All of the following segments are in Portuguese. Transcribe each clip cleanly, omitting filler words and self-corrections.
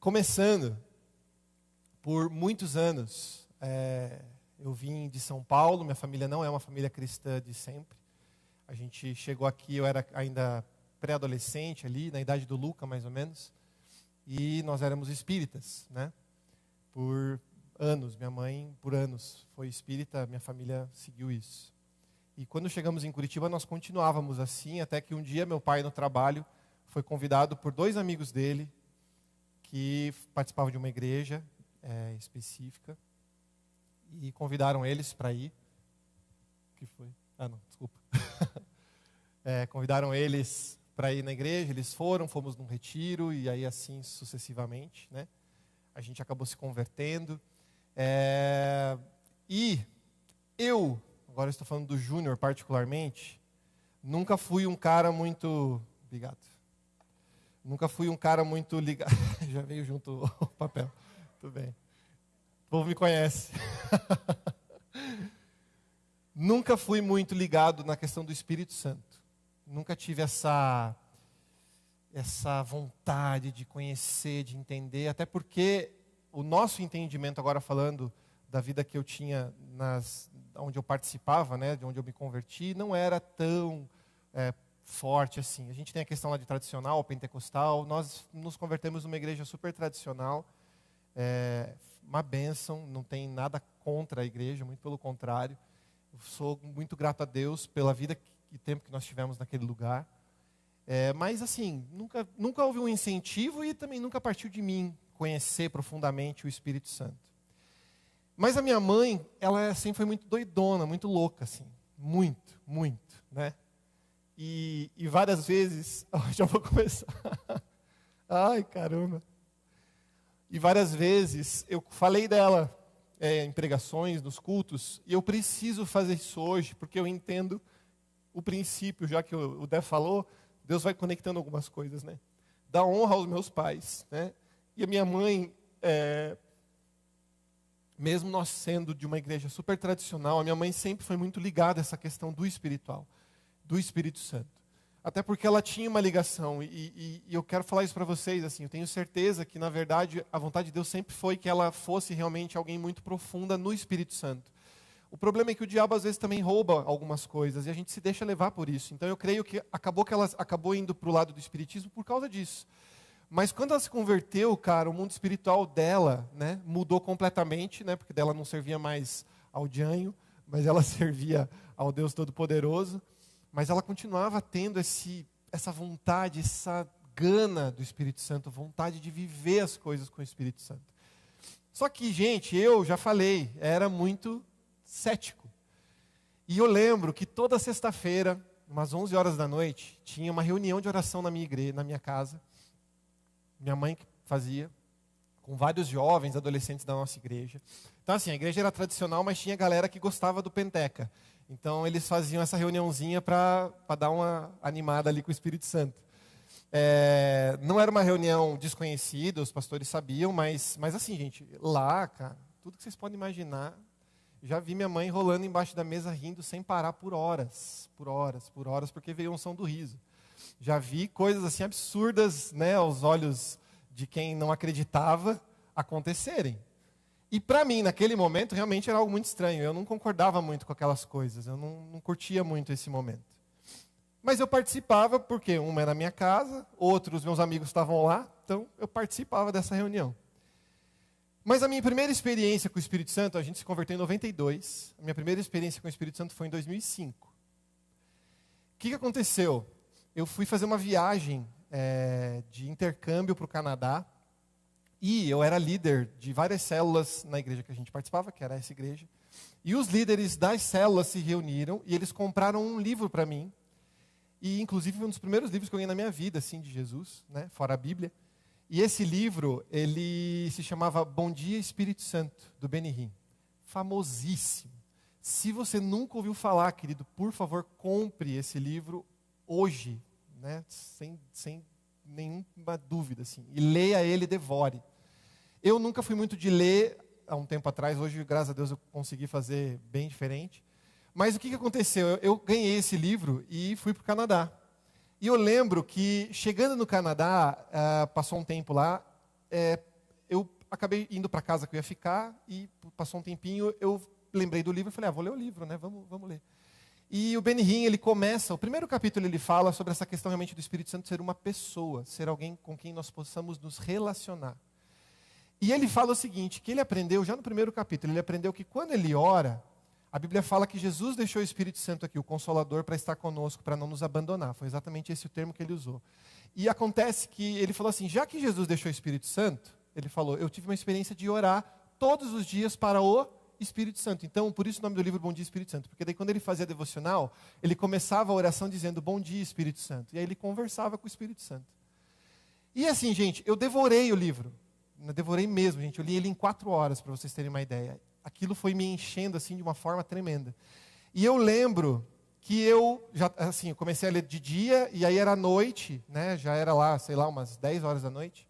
Começando, por muitos anos, eu vim de São Paulo, minha família não é uma família cristã de sempre. A gente chegou aqui, eu era ainda pré-adolescente ali, na idade do Luca, mais ou menos, e nós éramos espíritas, né? Por anos, minha mãe, por anos, foi espírita, minha família seguiu isso. E quando chegamos em Curitiba, nós continuávamos assim, até que um dia meu pai, no trabalho, foi convidado por 2 amigos dele, que participavam de uma igreja específica, e convidaram eles para ir. O que foi? Ah, não, desculpa. Convidaram eles para ir na igreja, eles foram, fomos num retiro, e aí assim sucessivamente, né? A gente acabou se convertendo. E eu, agora estou falando do Júnior particularmente, nunca fui um cara muito... Obrigado. Nunca fui um cara muito ligado... Já veio junto o papel. Tudo bem. O povo me conhece. Nunca fui muito ligado na questão do Espírito Santo. Nunca tive essa vontade de conhecer, de entender, até porque o nosso entendimento, agora falando da vida que eu tinha onde eu participava, né, de onde eu me converti, não era tão forte assim. A gente tem a questão lá de tradicional, pentecostal, nós nos convertemos numa igreja super tradicional, uma bênção, não tem nada contra a igreja, muito pelo contrário. Eu sou muito grato a Deus pela vida e tempo que nós tivemos naquele lugar. Mas assim, nunca houve um incentivo e também nunca partiu de mim conhecer profundamente o Espírito Santo. Mas a minha mãe, ela sempre foi muito doidona, muito louca, assim. Muito, né? E várias vezes... já vou começar. Ai, caramba. E várias vezes eu falei dela em pregações, nos cultos, e eu preciso fazer isso hoje, porque eu entendo o princípio, já que o Dé falou, Deus vai conectando algumas coisas, né? Dá honra aos meus pais, né? E a minha mãe, mesmo nós sendo de uma igreja super tradicional, a minha mãe sempre foi muito ligada a essa questão do espiritual, do Espírito Santo. Até porque ela tinha uma ligação, e eu quero falar isso para vocês, assim, eu tenho certeza que, na verdade, a vontade de Deus sempre foi que ela fosse realmente alguém muito profunda no Espírito Santo. O problema é que o diabo, às vezes, também rouba algumas coisas, e a gente se deixa levar por isso. Então, eu creio que ela acabou indo para o lado do espiritismo por causa disso. Mas quando ela se converteu, cara, o mundo espiritual dela, né, mudou completamente, né, porque dela não servia mais ao Dianho, mas ela servia ao Deus Todo-Poderoso. Mas ela continuava tendo essa vontade, essa gana do Espírito Santo, vontade de viver as coisas com o Espírito Santo. Só que, gente, eu já falei, era muito cético. E eu lembro que toda sexta-feira, umas 11 horas da noite, tinha uma reunião de oração na minha igreja, na minha casa. Minha mãe fazia, com vários jovens, adolescentes da nossa igreja. Então, assim, a igreja era tradicional, mas tinha galera que gostava do Penteca. Então, eles faziam essa reuniãozinha para dar uma animada ali com o Espírito Santo. Não era uma reunião desconhecida, os pastores sabiam, mas assim, gente, lá, cara, tudo que vocês podem imaginar, já vi minha mãe rolando embaixo da mesa rindo sem parar por horas, porque veio a unção do riso. Já vi coisas assim absurdas, né, aos olhos de quem não acreditava acontecerem. E para mim, naquele momento, realmente era algo muito estranho. Eu não concordava muito com aquelas coisas. Eu não curtia muito esse momento. Mas eu participava porque uma era na minha casa, outros meus amigos estavam lá, então eu participava dessa reunião. Mas a minha primeira experiência com o Espírito Santo, a gente se converteu em 92. A minha primeira experiência com o Espírito Santo foi em 2005. O que aconteceu? Eu fui fazer uma viagem de intercâmbio para o Canadá. E eu era líder de várias células na igreja que a gente participava, que era essa igreja. E os líderes das células se reuniram e eles compraram um livro para mim. E, inclusive, foi um dos primeiros livros que eu ganhei na minha vida, assim, de Jesus, né, fora a Bíblia. E esse livro, ele se chamava Bom Dia Espírito Santo, do Benny Hinn. Famosíssimo. Se você nunca ouviu falar, querido, por favor, compre esse livro hoje, né, sem nenhuma dúvida, assim. E leia ele, devore. Eu nunca fui muito de ler há um tempo atrás, hoje, graças a Deus, eu consegui fazer bem diferente. Mas o que aconteceu? Eu ganhei esse livro e fui para o Canadá. E eu lembro que, chegando no Canadá, passou um tempo lá, eu acabei indo para casa que eu ia ficar, e passou um tempinho, eu lembrei do livro e falei, vou ler o livro, né? Vamos ler. E o Benny Hinn, ele começa, o primeiro capítulo ele fala sobre essa questão realmente do Espírito Santo ser uma pessoa, ser alguém com quem nós possamos nos relacionar. E ele fala o seguinte, que ele aprendeu, já no primeiro capítulo, ele aprendeu que quando ele ora, a Bíblia fala que Jesus deixou o Espírito Santo aqui, o Consolador, para estar conosco, para não nos abandonar. Foi exatamente esse o termo que ele usou. E acontece que ele falou assim, já que Jesus deixou o Espírito Santo, ele falou, eu tive uma experiência de orar todos os dias para o Espírito Santo. Então, por isso o nome do livro Bom Dia Espírito Santo. Porque daí quando ele fazia devocional, ele começava a oração dizendo, Bom Dia Espírito Santo. E aí ele conversava com o Espírito Santo. E assim, gente, eu devorei o livro. Eu devorei mesmo, gente. Eu li ele em 4 horas, para vocês terem uma ideia. Aquilo foi me enchendo assim de uma forma tremenda. E eu lembro que eu comecei a ler de dia, e aí era noite, né? Já era lá, sei lá, umas 10 horas da noite.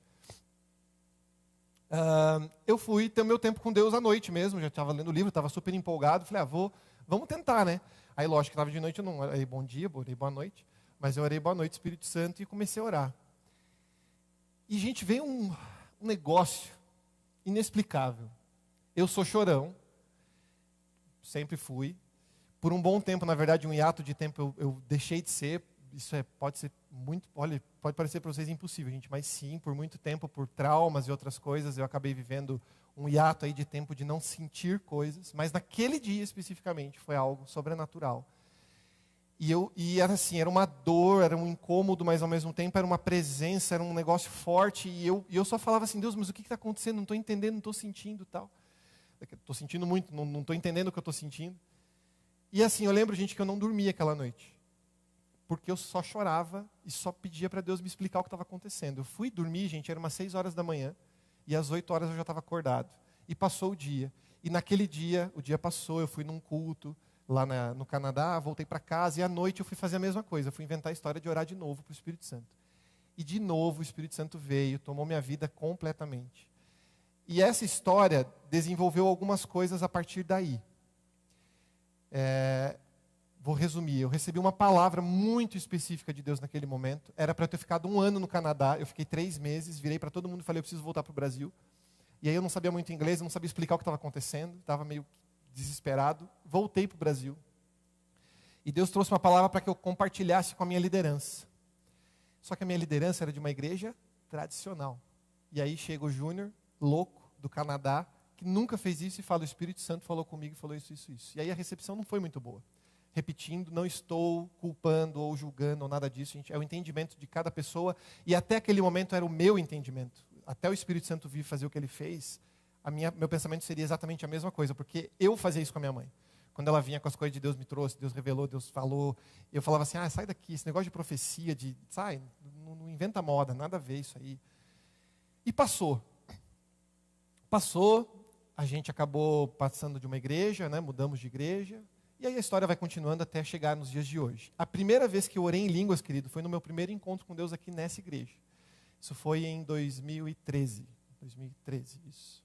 Eu fui ter o meu tempo com Deus à noite mesmo, já estava lendo o livro, estava super empolgado, falei, vamos tentar, né? Aí, lógico que estava de noite, eu não orei bom dia, orei boa noite, mas eu orei boa noite, Espírito Santo, e comecei a orar. E, gente, veio um negócio inexplicável. Eu sou chorão, sempre fui. Por um bom tempo, na verdade, um hiato de tempo, eu deixei de ser. Isso pode ser muito, olha, pode parecer para vocês impossível, gente, mas sim, por muito tempo, por traumas e outras coisas, eu acabei vivendo um hiato aí de tempo de não sentir coisas, mas naquele dia especificamente foi algo sobrenatural. E era assim, era uma dor, era um incômodo, mas ao mesmo tempo era uma presença, era um negócio forte, e eu só falava assim, Deus, mas o que está acontecendo? Não estou entendendo, não estou sentindo tal. Estou sentindo muito, não estou entendendo o que eu estou sentindo. E assim, eu lembro, gente, que eu não dormia aquela noite. Porque eu só chorava e só pedia para Deus me explicar o que estava acontecendo. Eu fui dormir, gente, era umas 6 horas da manhã, e às 8 horas eu já estava acordado. E passou o dia. E naquele dia, o dia passou, eu fui num culto lá no Canadá, voltei para casa, e à noite eu fui fazer a mesma coisa. Eu fui inventar a história de orar de novo para o Espírito Santo. E de novo o Espírito Santo veio, tomou minha vida completamente. E essa história desenvolveu algumas coisas a partir daí. Vou resumir, eu recebi uma palavra muito específica de Deus naquele momento. Era para eu ter ficado 1 ano no Canadá, eu fiquei 3 meses, virei para todo mundo e falei, eu preciso voltar para o Brasil. E aí eu não sabia muito inglês, eu não sabia explicar o que estava acontecendo, estava meio desesperado. Voltei para o Brasil. E Deus trouxe uma palavra para que eu compartilhasse com a minha liderança. Só que a minha liderança era de uma igreja tradicional. E aí chega o Júnior, louco, do Canadá, que nunca fez isso, e fala, o Espírito Santo falou comigo e falou isso. E aí a recepção não foi muito boa. Repetindo, não estou culpando ou julgando ou nada disso, gente, é o entendimento de cada pessoa, e até aquele momento era o meu entendimento. Até o Espírito Santo vir fazer o que ele fez, meu pensamento seria exatamente a mesma coisa, porque eu fazia isso com a minha mãe. Quando ela vinha com as coisas de Deus me trouxe, Deus revelou, Deus falou, eu falava assim, sai daqui, esse negócio de profecia, sai, não inventa moda, nada a ver isso aí. E passou, a gente acabou passando de uma igreja, né, mudamos de igreja, e aí a história vai continuando até chegar nos dias de hoje. A primeira vez que eu orei em línguas, querido, foi no meu primeiro encontro com Deus aqui nessa igreja. Isso foi em 2013, isso.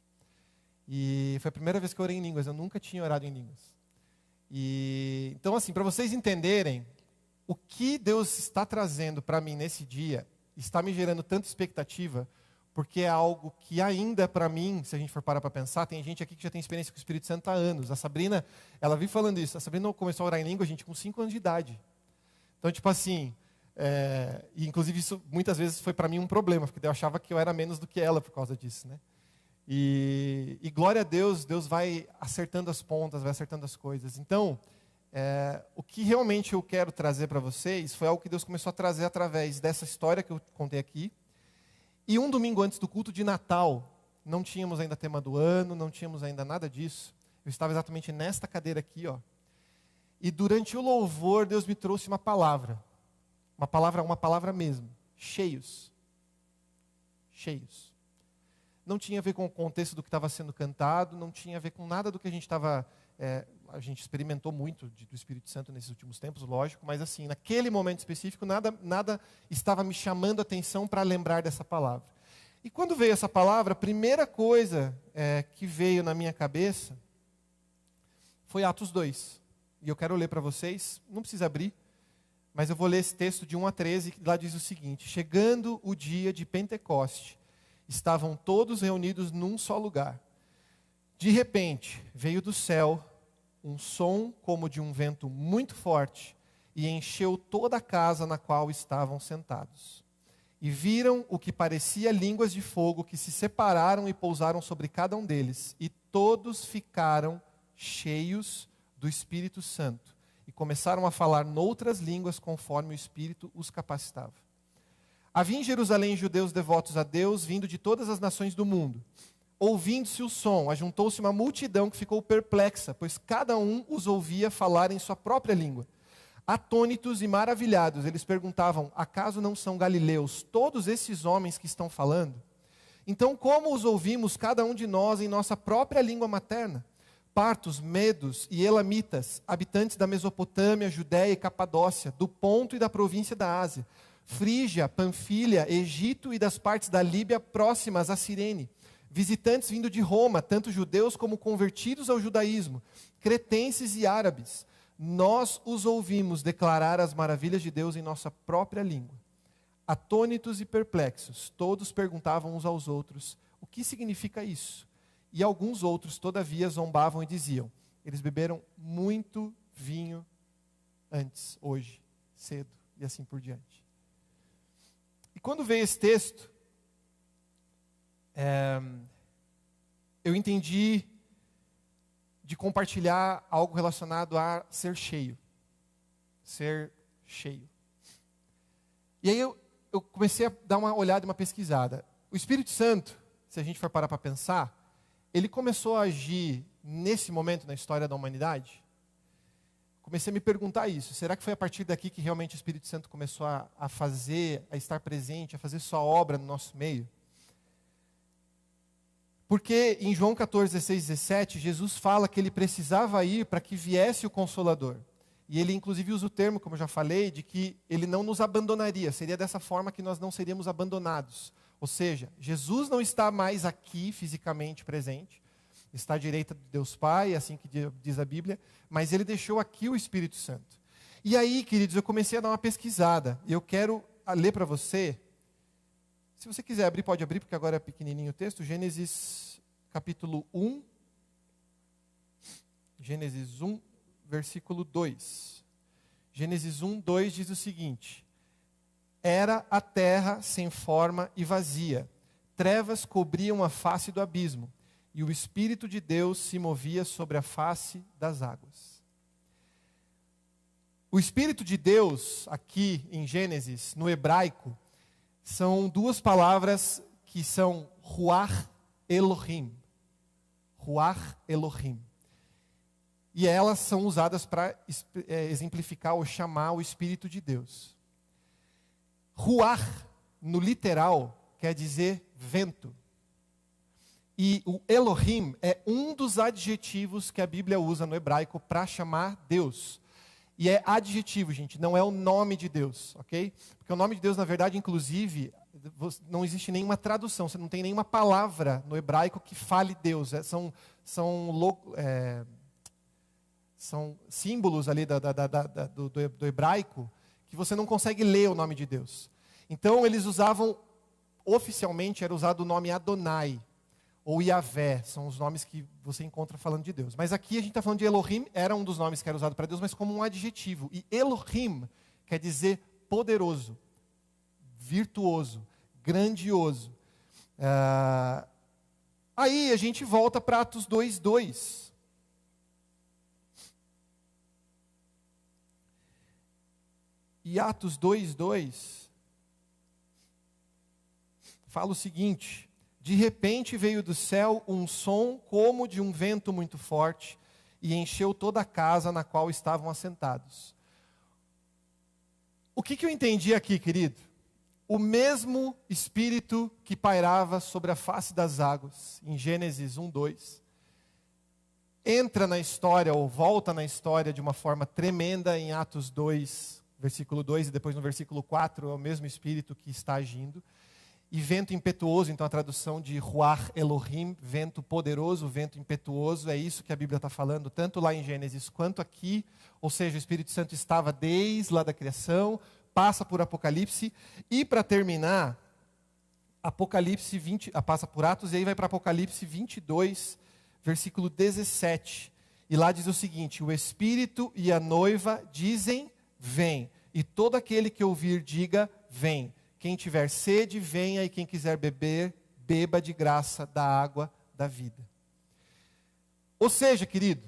E foi a primeira vez que eu orei em línguas, eu nunca tinha orado em línguas. Então, assim, para vocês entenderem, o que Deus está trazendo para mim nesse dia, está me gerando tanta expectativa, porque é algo que ainda para mim, se a gente for parar para pensar, tem gente aqui que já tem experiência com o Espírito Santo há anos. A Sabrina, ela vive falando isso. A Sabrina começou a orar em língua, gente, com 5 anos de idade. Então, tipo assim, e inclusive isso muitas vezes foi para mim um problema, porque eu achava que eu era menos do que ela por causa disso, né? E glória a Deus, Deus vai acertando as pontas, vai acertando as coisas. Então, o que realmente eu quero trazer para vocês foi algo que Deus começou a trazer através dessa história que eu contei aqui. E um domingo antes do culto de Natal, não tínhamos ainda tema do ano, não tínhamos ainda nada disso. Eu estava exatamente nesta cadeira aqui, ó. E durante o louvor, Deus me trouxe uma palavra mesmo, cheios. Não tinha a ver com o contexto do que estava sendo cantado, não tinha a ver com nada do que a gente estava... a gente experimentou muito do Espírito Santo nesses últimos tempos, lógico, mas assim, naquele momento específico, nada estava me chamando a atenção para lembrar dessa palavra. E quando veio essa palavra, a primeira coisa que veio na minha cabeça foi Atos 2. E eu quero ler para vocês, não precisa abrir, mas eu vou ler esse texto de 1 a 13, que lá diz o seguinte: chegando o dia de Pentecoste, Estavam todos reunidos num só lugar. De repente, veio do céu um som como de um vento muito forte e encheu toda a casa na qual estavam sentados. E viram o que parecia línguas de fogo que se separaram e pousaram sobre cada um deles. E todos ficaram cheios do Espírito Santo e começaram a falar noutras línguas conforme o Espírito os capacitava. Havia em Jerusalém judeus devotos a Deus, vindo de todas as nações do mundo. Ouvindo-se o som, ajuntou-se uma multidão que ficou perplexa, pois cada um os ouvia falar em sua própria língua. Atônitos e maravilhados, eles perguntavam: acaso não são galileus todos esses homens que estão falando? Então como os ouvimos cada um de nós em nossa própria língua materna? Partos, medos e elamitas, habitantes da Mesopotâmia, Judéia e Capadócia, do Ponto e da província da Ásia, Frígia, Panfilha, Egito e das partes da Líbia próximas a Cirene, visitantes vindo de Roma, tanto judeus como convertidos ao judaísmo, cretenses e árabes, nós os ouvimos declarar as maravilhas de Deus em nossa própria língua. Atônitos e perplexos, todos perguntavam uns aos outros: o que significa isso? E alguns outros, todavia, zombavam e diziam: eles beberam muito vinho antes, hoje, cedo, e assim por diante. E quando veio esse texto, eu entendi de compartilhar algo relacionado a ser cheio. Ser cheio. E aí eu comecei a dar uma olhada e uma pesquisada. O Espírito Santo, se a gente for parar para pensar, ele começou a agir nesse momento na história da humanidade. Comecei a me perguntar isso. Será que foi a partir daqui que realmente o Espírito Santo começou a fazer, a estar presente, a fazer sua obra no nosso meio? Porque em João 14, 16, 17, Jesus fala que ele precisava ir para que viesse o Consolador. E ele inclusive usa o termo, como eu já falei, de que ele não nos abandonaria. Seria dessa forma que nós não seríamos abandonados. Ou seja, Jesus não está mais aqui fisicamente presente. Está à direita de Deus Pai, assim que diz a Bíblia. Mas ele deixou aqui o Espírito Santo. E aí, queridos, eu comecei a dar uma pesquisada. E eu quero ler para você. Se você quiser abrir, pode abrir, porque agora é pequenininho o texto. Gênesis capítulo 1. Gênesis 1, versículo 2. Gênesis 1, 2 diz o seguinte: era a terra sem forma e vazia. Trevas cobriam a face do abismo, e o Espírito de Deus se movia sobre a face das águas. O Espírito de Deus, aqui em Gênesis, no hebraico, são duas palavras que são Ruach Elohim. Ruach Elohim. E elas são usadas para exemplificar ou chamar o Espírito de Deus. Ruach, no literal, quer dizer vento. E o Elohim é um dos adjetivos que a Bíblia usa no hebraico para chamar Deus. E é adjetivo, gente, não é o nome de Deus, ok? Porque o nome de Deus, na verdade, inclusive, não existe nenhuma tradução, você não tem nenhuma palavra no hebraico que fale Deus. São símbolos ali do hebraico que você não consegue ler o nome de Deus. Então, eles usavam, oficialmente, era usado o nome Adonai, ou Yahvé, são os nomes que você encontra falando de Deus. Mas aqui a gente está falando de Elohim, era um dos nomes que era usado para Deus, mas como um adjetivo. E Elohim quer dizer poderoso, virtuoso, grandioso. Aí a gente volta para Atos 2:2. E Atos 2:2 fala o seguinte: de repente veio do céu um som como de um vento muito forte e encheu toda a casa na qual estavam assentados. O que eu entendi aqui, querido? O mesmo Espírito que pairava sobre a face das águas, em Gênesis 1:2, entra na história, ou volta na história de uma forma tremenda em Atos 2, versículo 2, e depois no versículo 4, é o mesmo Espírito que está agindo. E vento impetuoso, então a tradução de Ruach Elohim, vento poderoso, vento impetuoso, é isso que a Bíblia está falando, tanto lá em Gênesis quanto aqui. Ou seja, o Espírito Santo estava desde lá da criação, passa por Apocalipse. E para terminar, Apocalipse 20, passa por Atos e aí vai para Apocalipse 22, versículo 17. E lá diz o seguinte: o Espírito e a noiva dizem, vem. E todo aquele que ouvir, diga, vem. Quem tiver sede, venha, e quem quiser beber, beba de graça da água da vida. Ou seja, querido,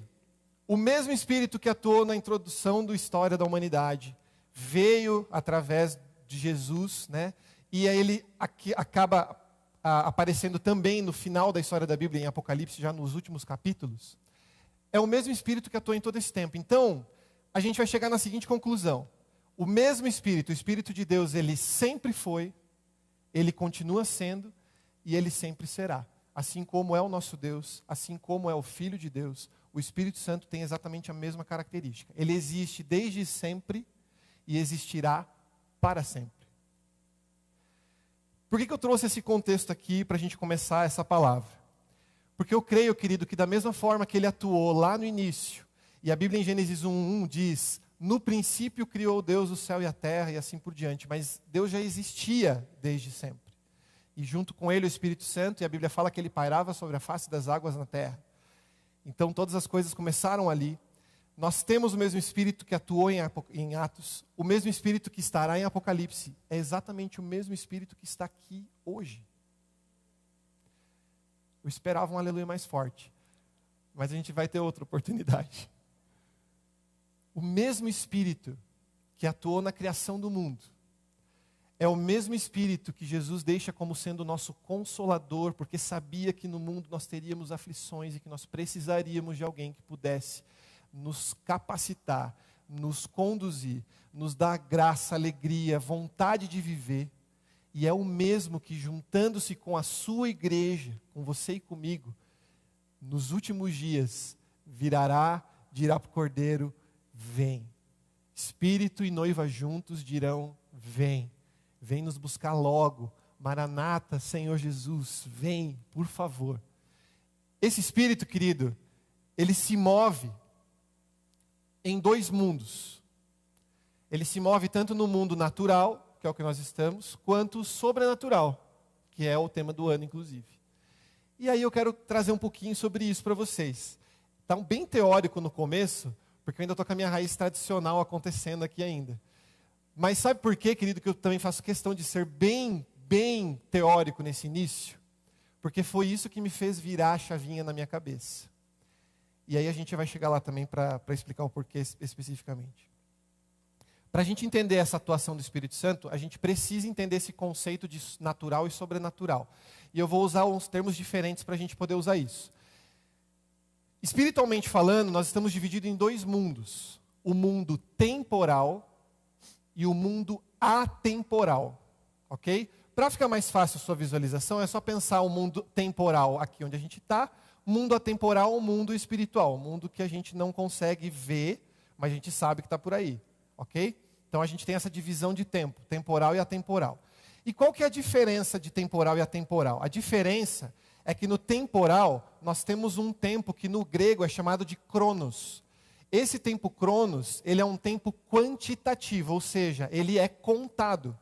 o mesmo Espírito que atuou na introdução da história da humanidade, veio através de Jesus, né? E aí ele acaba aparecendo também no final da história da Bíblia, em Apocalipse, já nos últimos capítulos. É o mesmo Espírito que atua em todo esse tempo. Então, a gente vai chegar na seguinte conclusão: o mesmo Espírito, o Espírito de Deus, ele sempre foi, ele continua sendo e ele sempre será. Assim como é o nosso Deus, assim como é o Filho de Deus, o Espírito Santo tem exatamente a mesma característica. Ele existe desde sempre e existirá para sempre. Por que eu trouxe esse contexto aqui para a gente começar essa palavra? Porque eu creio, querido, que da mesma forma que ele atuou lá no início, e a Bíblia em Gênesis 1:1 diz, no princípio criou Deus o céu e a terra e assim por diante, mas Deus já existia desde sempre. E junto com ele o Espírito Santo, e a Bíblia fala que ele pairava sobre a face das águas na terra. Então todas as coisas começaram ali. Nós temos o mesmo Espírito que atuou em Atos, o mesmo Espírito que estará em Apocalipse, é exatamente o mesmo Espírito que está aqui hoje. Eu esperava um aleluia mais forte, mas a gente vai ter outra oportunidade. O mesmo Espírito que atuou na criação do mundo, é o mesmo Espírito que Jesus deixa como sendo o nosso consolador, porque sabia que no mundo nós teríamos aflições e que nós precisaríamos de alguém que pudesse nos capacitar, nos conduzir, nos dar graça, alegria, vontade de viver. E é o mesmo que, juntando-se com a sua igreja, com você e comigo, nos últimos dias, dirá para o Cordeiro, vem. Espírito e noiva juntos dirão, vem. Vem nos buscar logo. Maranata, Senhor Jesus, vem, por favor. Esse Espírito, querido, ele se move em dois mundos. Ele se move tanto no mundo natural, que é o que nós estamos, quanto sobrenatural, que é o tema do ano, inclusive. E aí eu quero trazer um pouquinho sobre isso para vocês. Está bem teórico no começo, porque eu ainda estou com a minha raiz tradicional acontecendo aqui ainda. Mas sabe por quê, querido, que eu também faço questão de ser bem teórico nesse início? Porque foi isso que me fez virar a chavinha na minha cabeça. E aí a gente vai chegar lá também para explicar o porquê especificamente. Para a gente entender essa atuação do Espírito Santo, a gente precisa entender esse conceito de natural e sobrenatural. E eu vou usar uns termos diferentes para a gente poder usar isso. Espiritualmente falando, nós estamos divididos em dois mundos. O mundo temporal e o mundo atemporal. Ok? Para ficar mais fácil a sua visualização, é só pensar o mundo temporal aqui onde a gente está, mundo atemporal, o mundo espiritual, o mundo que a gente não consegue ver, mas a gente sabe que está por aí. Ok? Então a gente tem essa divisão de tempo, temporal e atemporal. E qual que é a diferença de temporal e atemporal? A diferença é que no temporal nós temos um tempo que no grego é chamado de cronos. Esse tempo cronos, ele é um tempo quantitativo, ou seja, ele é contado.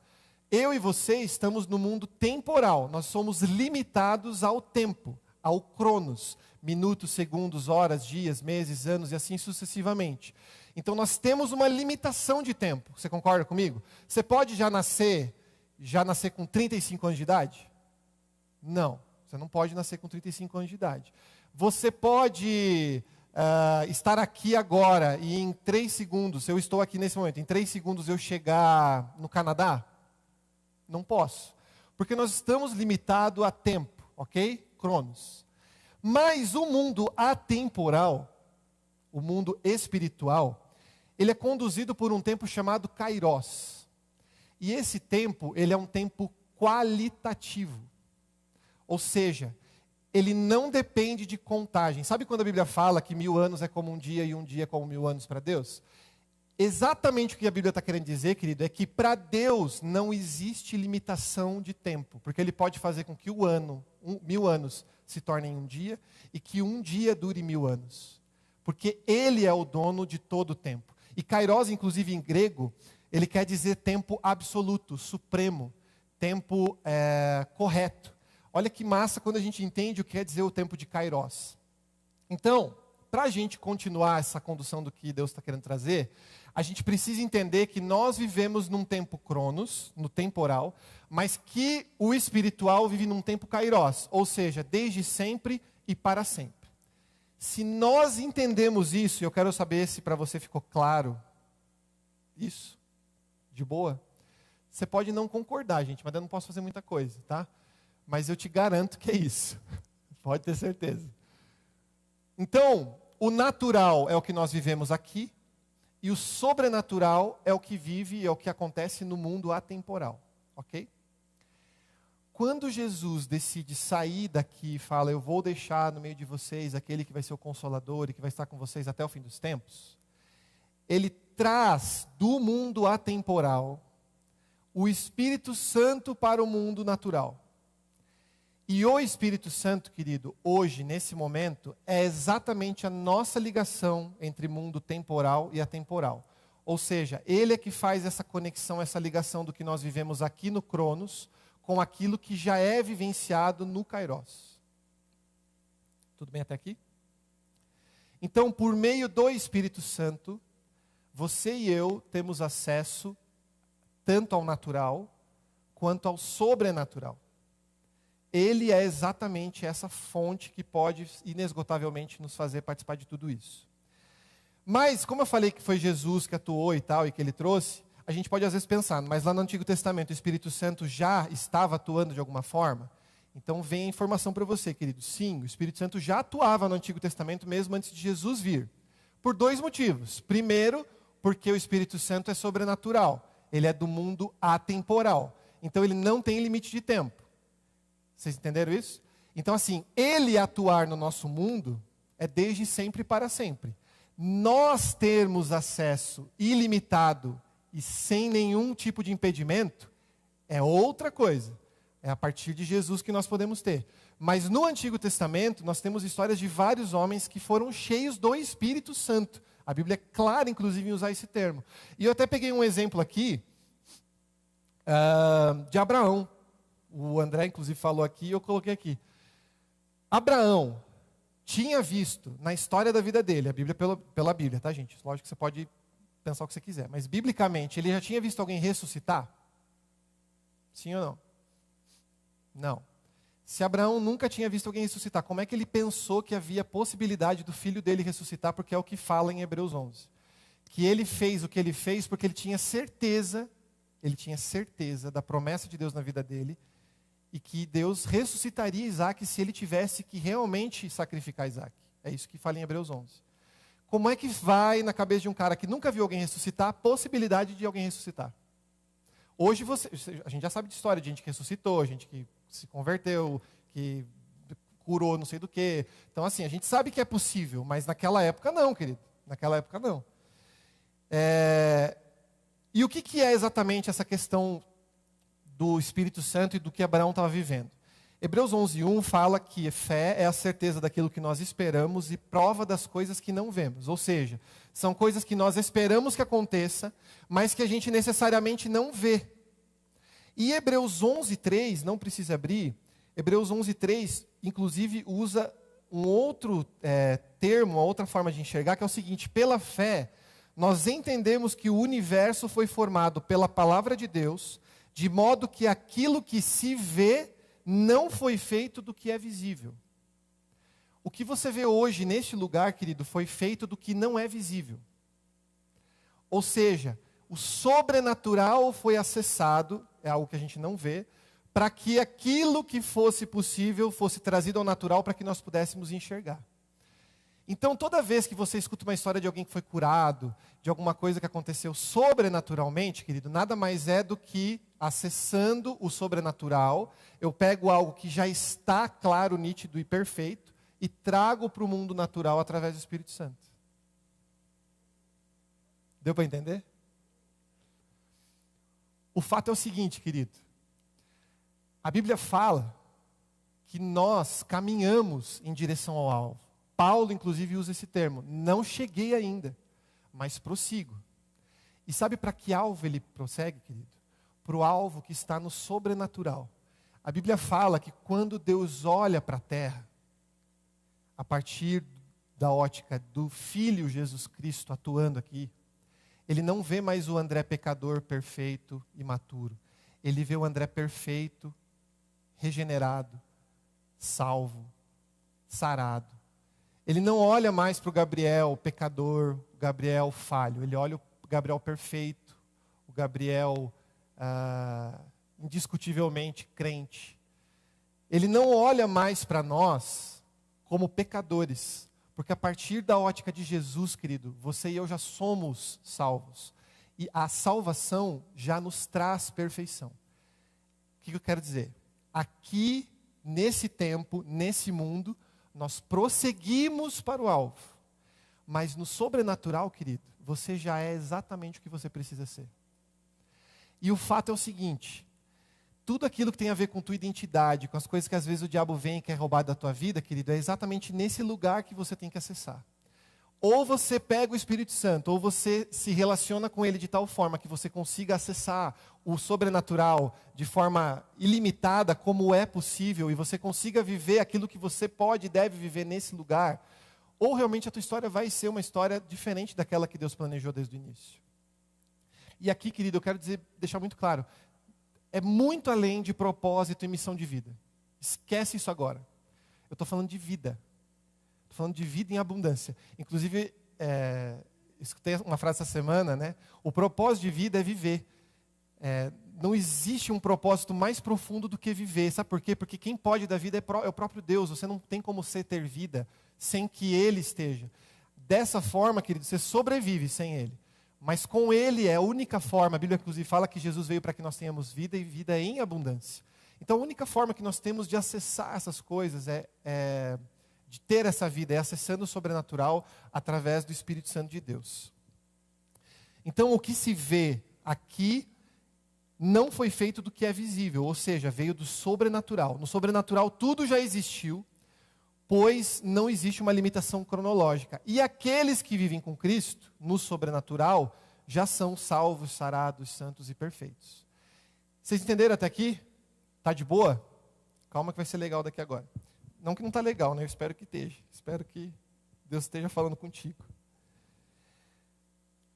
Eu e você estamos no mundo temporal, nós somos limitados ao tempo, ao cronos, minutos, segundos, horas, dias, meses, anos e assim sucessivamente. Então nós temos uma limitação de tempo, você concorda comigo? Você pode já nascer com 35 anos de idade? Não, você não pode nascer com 35 anos de idade. Você pode estar aqui agora e em 3 segundos, eu estou aqui nesse momento, em 3 segundos eu chegar no Canadá? Não posso, porque nós estamos limitados a tempo, ok? Cronos. Mas o mundo atemporal, o mundo espiritual, ele é conduzido por um tempo chamado Kairos. E esse tempo, ele é um tempo qualitativo. Ou seja, ele não depende de contagem. Sabe quando a Bíblia fala que 1000 anos é como um dia e um dia é como 1000 anos para Deus? Exatamente o que a Bíblia está querendo dizer, querido, é que para Deus não existe limitação de tempo. Porque Ele pode fazer com que 1000 anos se tornem um dia e que um dia dure 1000 anos. Porque Ele é o dono de todo o tempo. E Kairos, inclusive em grego, ele quer dizer tempo absoluto, supremo. tempo correto. Olha que massa quando a gente entende o que quer dizer o tempo de Kairos. Então, para a gente continuar essa condução do que Deus está querendo trazer, a gente precisa entender que nós vivemos num tempo Cronos, no temporal, mas que o espiritual vive num tempo Kairos, ou seja, desde sempre e para sempre. Se nós entendemos isso, e eu quero saber se para você ficou claro isso, de boa, você pode não concordar, gente, mas eu não posso fazer muita coisa, tá? Mas eu te garanto que é isso, pode ter certeza. Então, o natural é o que nós vivemos aqui, e o sobrenatural é o que vive, é o que acontece no mundo atemporal, ok? Quando Jesus decide sair daqui e fala, eu vou deixar no meio de vocês aquele que vai ser o Consolador e que vai estar com vocês até o fim dos tempos, ele traz do mundo atemporal o Espírito Santo para o mundo natural. E o Espírito Santo, querido, hoje, nesse momento, é exatamente a nossa ligação entre mundo temporal e atemporal. Ou seja, ele é que faz essa conexão, essa ligação do que nós vivemos aqui no Cronos, com aquilo que já é vivenciado no Kairos. Tudo bem até aqui? Então, por meio do Espírito Santo, você e eu temos acesso tanto ao natural, quanto ao sobrenatural. Ele é exatamente essa fonte que pode inesgotavelmente nos fazer participar de tudo isso. Mas, como eu falei que foi Jesus que atuou e tal, e que ele trouxe, a gente pode às vezes pensar, mas lá no Antigo Testamento o Espírito Santo já estava atuando de alguma forma? Então vem a informação para você, querido. Sim, o Espírito Santo já atuava no Antigo Testamento mesmo antes de Jesus vir. Por dois motivos. Primeiro, porque o Espírito Santo é sobrenatural. Ele é do mundo atemporal. Então ele não tem limite de tempo. Vocês entenderam isso? Então, assim, ele atuar no nosso mundo é desde sempre e para sempre. Nós termos acesso ilimitado e sem nenhum tipo de impedimento é outra coisa. É a partir de Jesus que nós podemos ter. Mas no Antigo Testamento, nós temos histórias de vários homens que foram cheios do Espírito Santo. A Bíblia é clara, inclusive, em usar esse termo. E eu até peguei um exemplo aqui de Abraão. O André, inclusive, falou aqui e eu coloquei aqui. Abraão tinha visto, na história da vida dele, a Bíblia pela Bíblia, tá, gente? Lógico que você pode pensar o que você quiser. Mas, biblicamente, ele já tinha visto alguém ressuscitar? Sim ou não? Não. Se Abraão nunca tinha visto alguém ressuscitar, como é que ele pensou que havia possibilidade do filho dele ressuscitar? Porque é o que fala em Hebreus 11. Que ele fez o que ele fez porque ele tinha certeza da promessa de Deus na vida dele, e que Deus ressuscitaria Isaac se ele tivesse que realmente sacrificar Isaac. É isso que fala em Hebreus 11. Como é que vai na cabeça de um cara que nunca viu alguém ressuscitar a possibilidade de alguém ressuscitar? Hoje a gente já sabe de história de gente que ressuscitou, gente que se converteu, que curou não sei do quê. Então, assim, a gente sabe que é possível, mas naquela época não, querido. Naquela época não. E o que é exatamente essa questão do Espírito Santo e do que Abraão estava vivendo? Hebreus 11:1 fala que fé é a certeza daquilo que nós esperamos e prova das coisas que não vemos. Ou seja, são coisas que nós esperamos que aconteça, mas que a gente necessariamente não vê. E Hebreus 11:3, não precisa abrir, Hebreus 11:3, inclusive, usa um outro termo, uma outra forma de enxergar, que é o seguinte: pela fé, nós entendemos que o universo foi formado pela palavra de Deus, de modo que aquilo que se vê não foi feito do que é visível. O que você vê hoje neste lugar, querido, foi feito do que não é visível. Ou seja, o sobrenatural foi acessado, é algo que a gente não vê, para que aquilo que fosse possível fosse trazido ao natural para que nós pudéssemos enxergar. Então, toda vez que você escuta uma história de alguém que foi curado, de alguma coisa que aconteceu sobrenaturalmente, querido, nada mais é do que acessando o sobrenatural. Eu pego algo que já está claro, nítido e perfeito e trago para o mundo natural através do Espírito Santo. Deu para entender? O fato é o seguinte, querido. A Bíblia fala que nós caminhamos em direção ao alvo. Paulo, inclusive, usa esse termo. Não cheguei ainda, mas prossigo. E sabe para que alvo ele prossegue, querido? para o alvo que está no sobrenatural. A Bíblia fala que quando Deus olha para a terra, a partir da ótica do Filho Jesus Cristo atuando aqui, Ele não vê mais o André pecador, perfeito, imaturo. Ele vê o André perfeito, regenerado, salvo, sarado. Ele não olha mais para o Gabriel pecador, o Gabriel falho. Ele olha o Gabriel perfeito, o Gabriel indiscutivelmente crente. Ele não olha mais para nós como pecadores, porque a partir da ótica de Jesus, querido, você e eu já somos salvos. E a salvação já nos traz perfeição. O que eu quero dizer? Aqui, nesse tempo, nesse mundo, nós prosseguimos para o alvo. Mas no sobrenatural, querido, você já é exatamente o que você precisa ser. E o fato é o seguinte: tudo aquilo que tem a ver com tua identidade, com as coisas que às vezes o diabo vem e quer roubar da tua vida, querido, é exatamente nesse lugar que você tem que acessar. Ou você pega o Espírito Santo, ou você se relaciona com ele de tal forma que você consiga acessar o sobrenatural de forma ilimitada, como é possível, e você consiga viver aquilo que você pode e deve viver nesse lugar, ou realmente a tua história vai ser uma história diferente daquela que Deus planejou desde o início. E aqui, querido, eu quero deixar muito claro, é muito além de propósito e missão de vida. Esquece isso agora. Eu estou falando de vida. Estou falando de vida em abundância. Inclusive, escutei uma frase essa semana, né? O propósito de vida é viver. Não existe um propósito mais profundo do que viver. Sabe por quê? Porque quem pode dar vida é o próprio Deus. Você não tem como você ter vida sem que Ele esteja. Dessa forma, querido, você sobrevive sem Ele. Mas com Ele é a única forma. A Bíblia, inclusive, fala que Jesus veio para que nós tenhamos vida e vida em abundância. Então, a única forma que nós temos de acessar essas coisas de ter essa vida, é acessando o sobrenatural através do Espírito Santo de Deus. Então, o que se vê aqui não foi feito do que é visível, ou seja, veio do sobrenatural. No sobrenatural tudo já existiu, pois não existe uma limitação cronológica. E aqueles que vivem com Cristo, no sobrenatural, já são salvos, sarados, santos e perfeitos. Vocês entenderam até aqui? Tá de boa? Calma que vai ser legal daqui agora. Não que não está legal, né? Eu espero que esteja. Espero que Deus esteja falando contigo.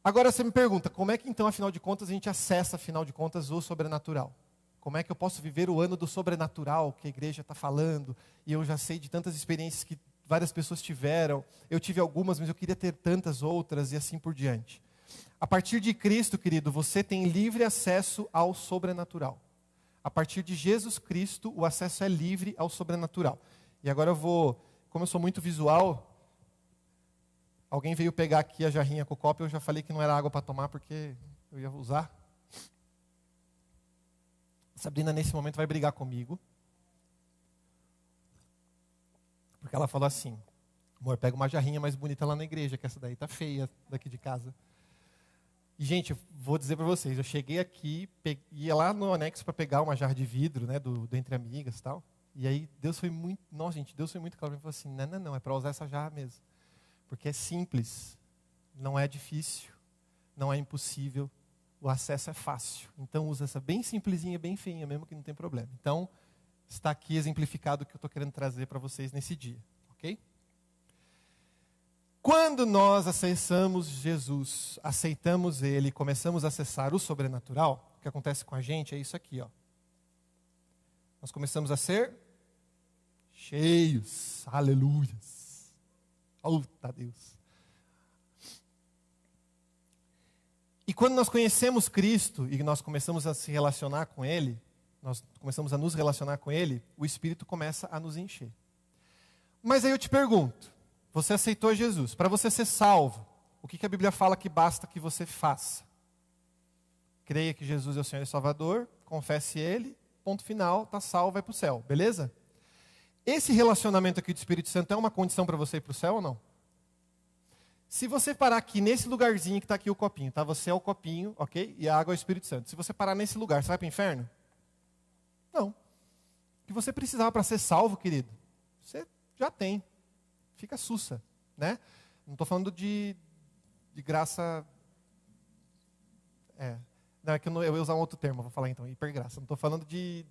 Agora você me pergunta, como é que então, afinal de contas, a gente acessa, afinal de contas, o sobrenatural? Como é que eu posso viver o ano do sobrenatural que a igreja está falando? E eu já sei de tantas experiências que várias pessoas tiveram. Eu tive algumas, mas eu queria ter tantas outras e assim por diante. A partir de Cristo, querido, você tem livre acesso ao sobrenatural. A partir de Jesus Cristo, o acesso é livre ao sobrenatural. E agora como eu sou muito visual, alguém veio pegar aqui a jarrinha com o copo, eu já falei que não era água para tomar porque eu ia usar. Sabrina, nesse momento, vai brigar comigo. Porque ela falou assim: amor, pega uma jarrinha mais bonita lá na igreja, que essa daí tá feia, daqui de casa. E, gente, eu vou dizer para vocês, eu cheguei aqui, ia lá no anexo para pegar uma jarra de vidro, né, do Entre Amigas e tal. E aí, Deus foi muito claro. Ele falou assim, não, é para usar essa jarra mesmo. Porque é simples, não é difícil, não é impossível. O acesso é fácil. Então, usa essa bem simplesinha, bem feinha mesmo, que não tem problema. Então, está aqui exemplificado o que eu estou querendo trazer para vocês nesse dia. Ok? Quando nós acessamos Jesus, aceitamos Ele, começamos a acessar o sobrenatural, o que acontece com a gente é isso aqui, ó. Nós começamos a ser cheios. Aleluias. Oh, Deus. E quando nós conhecemos Cristo e nós começamos a se relacionar com Ele, nós começamos a nos relacionar com Ele, o Espírito começa a nos encher. Mas aí eu te pergunto, você aceitou Jesus, para você ser salvo, o que a Bíblia fala que basta que você faça? Creia que Jesus é o Senhor e Salvador, confesse Ele, ponto final, está salvo, vai para o céu, beleza? Esse relacionamento aqui do Espírito Santo é uma condição para você ir para o céu ou não? Se você parar aqui nesse lugarzinho que está aqui o copinho, tá? Você é o copinho, ok? E a água é o Espírito Santo. Se você parar nesse lugar, você vai para o inferno? Não. O que você precisava para ser salvo, querido, você já tem. Fica sussa, né? Não estou falando de graça... Não, é que eu ia usar um outro termo, vou falar então, hipergraça. Não estou falando de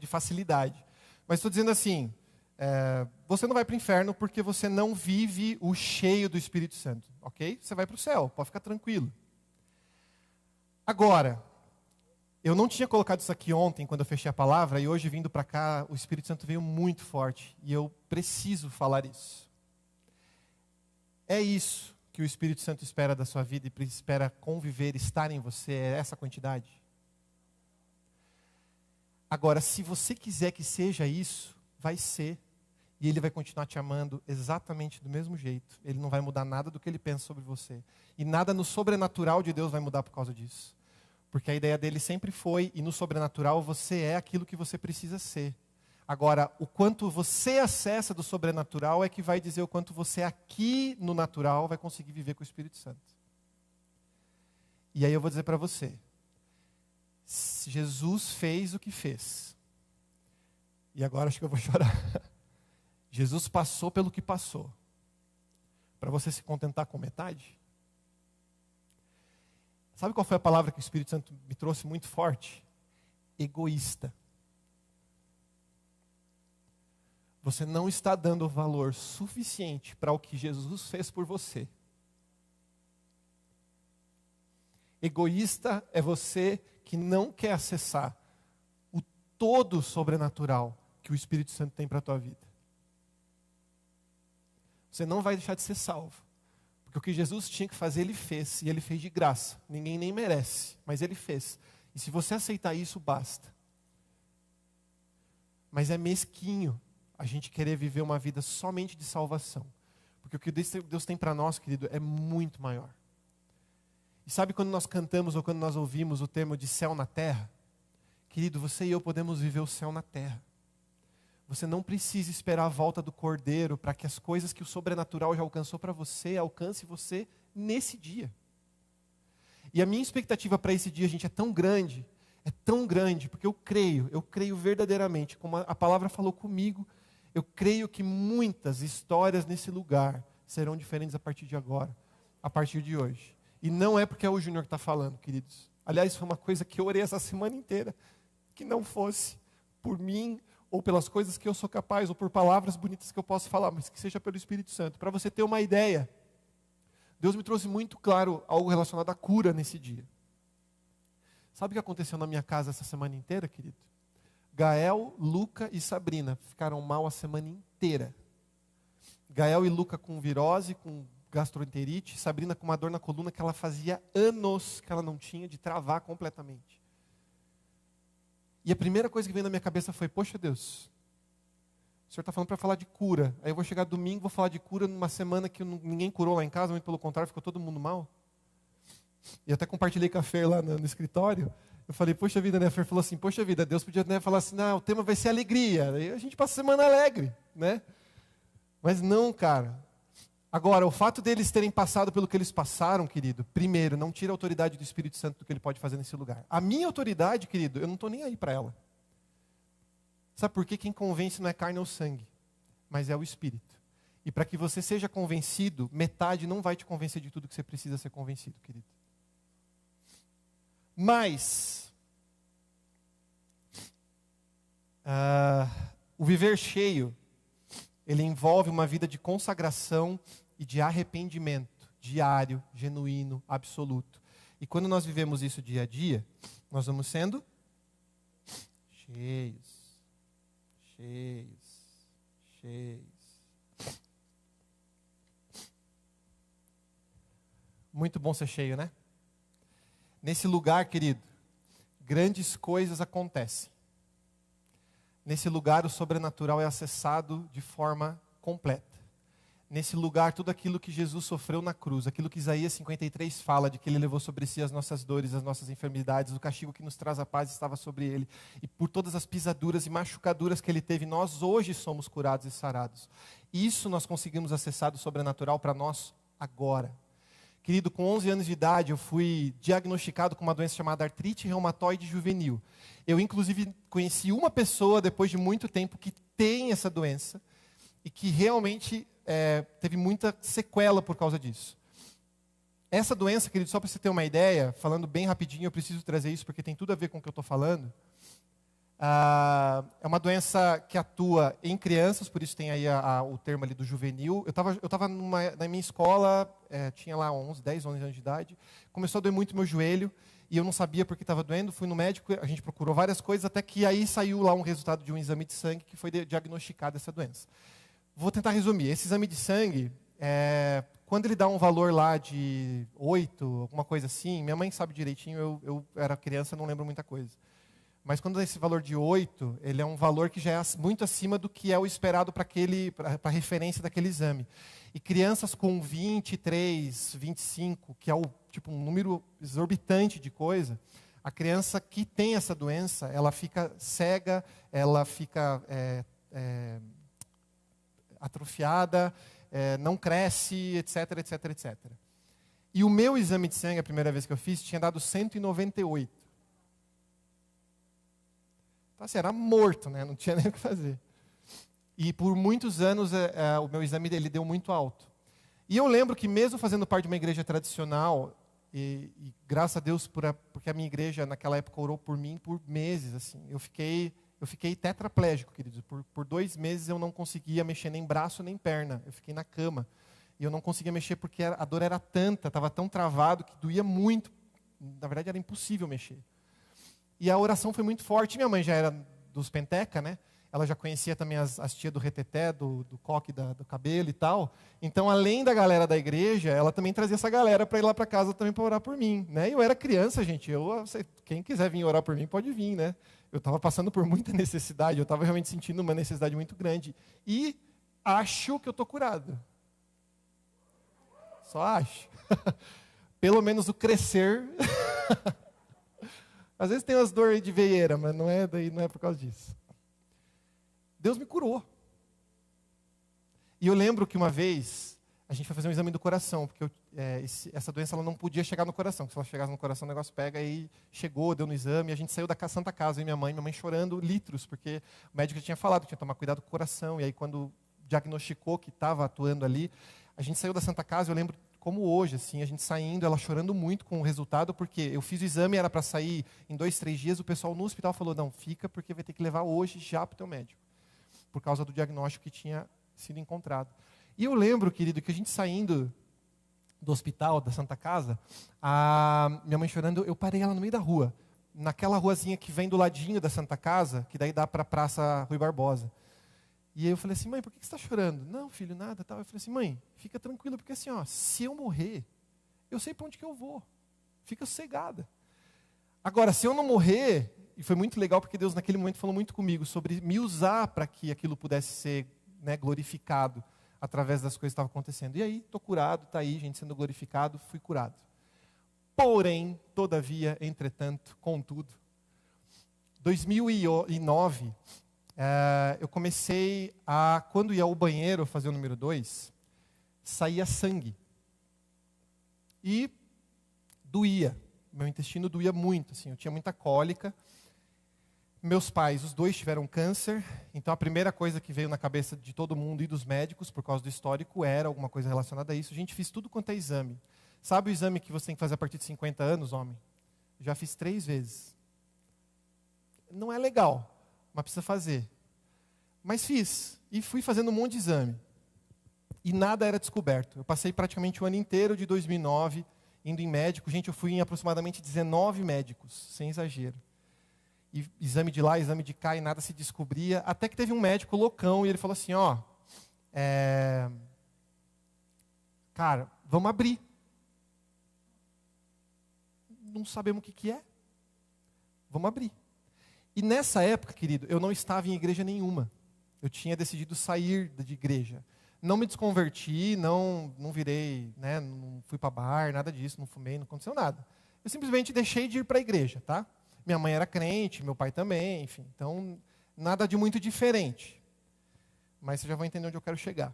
facilidade. Mas estou dizendo assim, você não vai para o inferno porque você não vive o cheio do Espírito Santo, ok? Você vai para o céu, pode ficar tranquilo. Agora, eu não tinha colocado isso aqui ontem, quando eu fechei a palavra, e hoje, vindo para cá, o Espírito Santo veio muito forte, e eu preciso falar isso. É isso que o Espírito Santo espera da sua vida e espera conviver, estar em você, é essa quantidade? Agora, se você quiser que seja isso, vai ser, e Ele vai continuar te amando exatamente do mesmo jeito. Ele não vai mudar nada do que Ele pensa sobre você. E nada no sobrenatural de Deus vai mudar por causa disso. Porque a ideia dele sempre foi, e no sobrenatural você é aquilo que você precisa ser. Agora, o quanto você acessa do sobrenatural é que vai dizer o quanto você aqui no natural vai conseguir viver com o Espírito Santo. E aí eu vou dizer para você, Jesus fez o que fez. E agora acho que eu vou chorar. Jesus passou pelo que passou. Para você se contentar com metade? Sabe qual foi a palavra que o Espírito Santo me trouxe muito forte? Egoísta. Você não está dando valor suficiente para o que Jesus fez por você. Egoísta é você que não quer acessar o todo sobrenatural que o Espírito Santo tem para a tua vida. Você não vai deixar de ser salvo. Porque o que Jesus tinha que fazer, Ele fez. E Ele fez de graça. Ninguém nem merece, mas Ele fez. E se você aceitar isso, basta. Mas é mesquinho a gente querer viver uma vida somente de salvação. Porque o que Deus tem para nós, querido, é muito maior. E sabe quando nós cantamos ou quando nós ouvimos o termo de céu na terra? Querido, você e eu podemos viver o céu na terra. Você não precisa esperar a volta do Cordeiro para que as coisas que o sobrenatural já alcançou para você, alcance você nesse dia. E a minha expectativa para esse dia, gente, é tão grande, porque eu creio verdadeiramente, como a palavra falou comigo, eu creio que muitas histórias nesse lugar serão diferentes a partir de agora, a partir de hoje. E não é porque é o Júnior que está falando, queridos. Aliás, foi uma coisa que eu orei essa semana inteira, que não fosse por mim, ou pelas coisas que eu sou capaz, ou por palavras bonitas que eu posso falar, mas que seja pelo Espírito Santo. Para você ter uma ideia, Deus me trouxe muito claro algo relacionado à cura nesse dia. Sabe o que aconteceu na minha casa essa semana inteira, querido? Gael, Luca e Sabrina ficaram mal a semana inteira. Gael e Luca com virose, com gastroenterite, Sabrina com uma dor na coluna que ela fazia anos que ela não tinha, de travar completamente. E a primeira coisa que veio na minha cabeça foi, poxa Deus, o Senhor está falando para falar de cura. Aí eu vou chegar domingo, vou falar de cura numa semana que ninguém curou lá em casa, muito pelo contrário, ficou todo mundo mal. E até compartilhei com a Fer lá no escritório. Eu falei, poxa vida, né? A Fer falou assim, poxa vida, Deus podia falar assim, não, o tema vai ser alegria. Aí a gente passa a semana alegre, né? Mas não, cara. Agora, o fato deles terem passado pelo que eles passaram, querido, primeiro, não tira a autoridade do Espírito Santo do que ele pode fazer nesse lugar. A minha autoridade, querido, eu não estou nem aí para ela. Sabe por quê? Quem convence não é carne ou sangue, mas é o Espírito. E para que você seja convencido, metade não vai te convencer de tudo que você precisa ser convencido, querido. Mas, o viver cheio, ele envolve uma vida de consagração e de arrependimento diário, genuíno, absoluto. E quando nós vivemos isso dia a dia, nós vamos sendo cheios, cheios, cheios. Muito bom ser cheio, né? Nesse lugar, querido, grandes coisas acontecem. Nesse lugar, o sobrenatural é acessado de forma completa. Nesse lugar, tudo aquilo que Jesus sofreu na cruz, aquilo que Isaías 53 fala, de que Ele levou sobre si as nossas dores, as nossas enfermidades, o castigo que nos traz a paz estava sobre Ele. E por todas as pisaduras e machucaduras que Ele teve, nós hoje somos curados e sarados. Isso nós conseguimos acessar do sobrenatural para nós agora. Querido, com 11 anos de idade, eu fui diagnosticado com uma doença chamada artrite reumatoide juvenil. Eu, inclusive, conheci uma pessoa, depois de muito tempo, que tem essa doença e que realmente teve muita sequela por causa disso. Essa doença, querido, só para você ter uma ideia, falando bem rapidinho, eu preciso trazer isso porque tem tudo a ver com o que eu estou falando. É uma doença que atua em crianças, por isso tem aí o termo ali do juvenil. Eu tava na minha escola, tinha lá 10, 11 anos de idade, começou a doer muito meu joelho, e eu não sabia por que estava doendo, fui no médico, a gente procurou várias coisas, até que aí saiu lá um resultado de um exame de sangue que foi diagnosticada essa doença. Vou tentar resumir. Esse exame de sangue, quando ele dá um valor lá de 8, alguma coisa assim, minha mãe sabe direitinho, eu era criança, não lembro muita coisa. Mas quando dá esse valor de 8, ele é um valor que já é muito acima do que é o esperado para a referência daquele exame. E crianças com 23, 25, que é um número exorbitante de coisa, a criança que tem essa doença, ela fica cega, ela fica atrofiada, não cresce, etc, etc, etc. E o meu exame de sangue, a primeira vez que eu fiz, tinha dado 198. Então, assim, era morto, né? Não tinha nem o que fazer. E por muitos anos o meu exame ele deu muito alto. E eu lembro que mesmo fazendo parte de uma igreja tradicional, e graças a Deus porque a minha igreja naquela época orou por mim por meses, assim. Eu fiquei tetraplégico, queridos. Por 2 meses eu não conseguia mexer nem braço nem perna. Eu fiquei na cama. E eu não conseguia mexer porque a dor era tanta, estava tão travado que doía muito. Na verdade era impossível mexer. E a oração foi muito forte. Minha mãe já era dos Penteca, né? Ela já conhecia também as tias do reteté, do coque, do cabelo e tal. Então, além da galera da igreja, ela também trazia essa galera para ir lá para casa também para orar por mim, né? E eu era criança, gente. Quem quiser vir orar por mim, pode vir, né? Eu estava passando por muita necessidade. Eu estava realmente sentindo uma necessidade muito grande. E acho que eu estou curado. Só acho. Pelo menos o crescer... Às vezes tem umas dores de veieira, mas não é por causa disso. Deus me curou. E eu lembro que uma vez, a gente foi fazer um exame do coração, porque essa doença ela não podia chegar no coração. Se ela chegasse no coração, o negócio pega, aí chegou, deu no exame, e a gente saiu da Santa Casa, minha mãe chorando litros, porque o médico já tinha falado que tinha que tomar cuidado com o coração, e aí quando diagnosticou que estava atuando ali, a gente saiu da Santa Casa, eu lembro como hoje, assim, a gente saindo, ela chorando muito com o resultado, porque eu fiz o exame, era para sair em 2, 3 dias, o pessoal no hospital falou, não, fica, porque vai ter que levar hoje já para o teu médico, por causa do diagnóstico que tinha sido encontrado. E eu lembro, querido, que a gente saindo do hospital, da Santa Casa, a minha mãe chorando, eu parei ela no meio da rua, naquela ruazinha que vem do ladinho da Santa Casa, que daí dá para a Praça Rui Barbosa. E aí eu falei assim, mãe, por que você está chorando? Não, filho, nada, tal. Eu falei assim, mãe, fica tranquila, porque assim, ó, se eu morrer, eu sei para onde que eu vou. Fica sossegada. Agora, se eu não morrer, e foi muito legal porque Deus naquele momento falou muito comigo sobre me usar para que aquilo pudesse ser, né, glorificado através das coisas que estavam acontecendo. E aí, estou curado, está aí, gente, sendo glorificado, fui curado. Porém, todavia, entretanto, contudo, 2009... eu comecei quando ia ao banheiro fazer o número 2, saía sangue. E doía. Meu intestino doía muito, assim, eu tinha muita cólica. Meus pais, os 2 tiveram câncer, então a primeira coisa que veio na cabeça de todo mundo e dos médicos, por causa do histórico, era alguma coisa relacionada a isso. A gente fez tudo quanto é exame. Sabe o exame que você tem que fazer a partir de 50 anos, homem? Já fiz 3 vezes. Não é legal. Mas precisa fazer. Mas fiz. E fui fazendo um monte de exame. E nada era descoberto. Eu passei praticamente o ano inteiro de 2009 indo em médico. Gente, eu fui em aproximadamente 19 médicos, sem exagero. E exame de lá, exame de cá, e nada se descobria. Até que teve um médico loucão e ele falou assim, ó... cara, vamos abrir. Não sabemos o que é. Vamos abrir. E nessa época, querido, eu não estava em igreja nenhuma. Eu tinha decidido sair de igreja. Não me desconverti, não virei, né, não fui para bar, nada disso, não fumei, não aconteceu nada. Eu simplesmente deixei de ir para a igreja, tá? Minha mãe era crente, meu pai também, enfim. Então, nada de muito diferente. Mas vocês já vão entender onde eu quero chegar.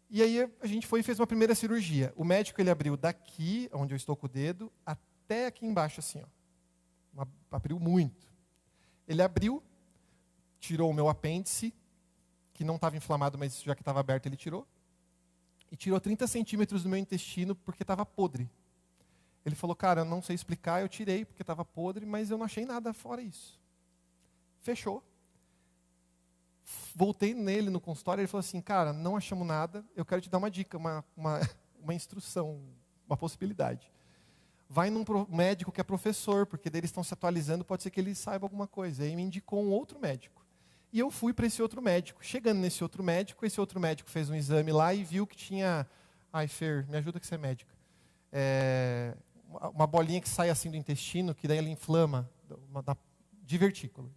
E aí a gente foi e fez uma primeira cirurgia. O médico ele abriu daqui, onde eu estou com o dedo, até aqui embaixo, assim, ó. Abriu muito. Ele abriu, tirou o meu apêndice, que não estava inflamado, mas já que estava aberto ele tirou. e tirou 30 centímetros do meu intestino porque estava podre. Ele falou, cara, eu não sei explicar, eu tirei porque estava podre, mas eu não achei nada fora isso. Fechou. Voltei nele no consultório, ele falou assim, cara, não achamos nada, eu quero te dar uma dica, uma instrução, uma possibilidade. Vai num médico que é professor, porque daí eles estão se atualizando, pode ser que ele saiba alguma coisa. Aí me indicou um outro médico. E eu fui para esse outro médico. Chegando nesse outro médico, esse outro médico fez um exame lá e viu que tinha... Ai, Fer, me ajuda que você é médica. Uma bolinha que sai assim do intestino, que daí ela inflama,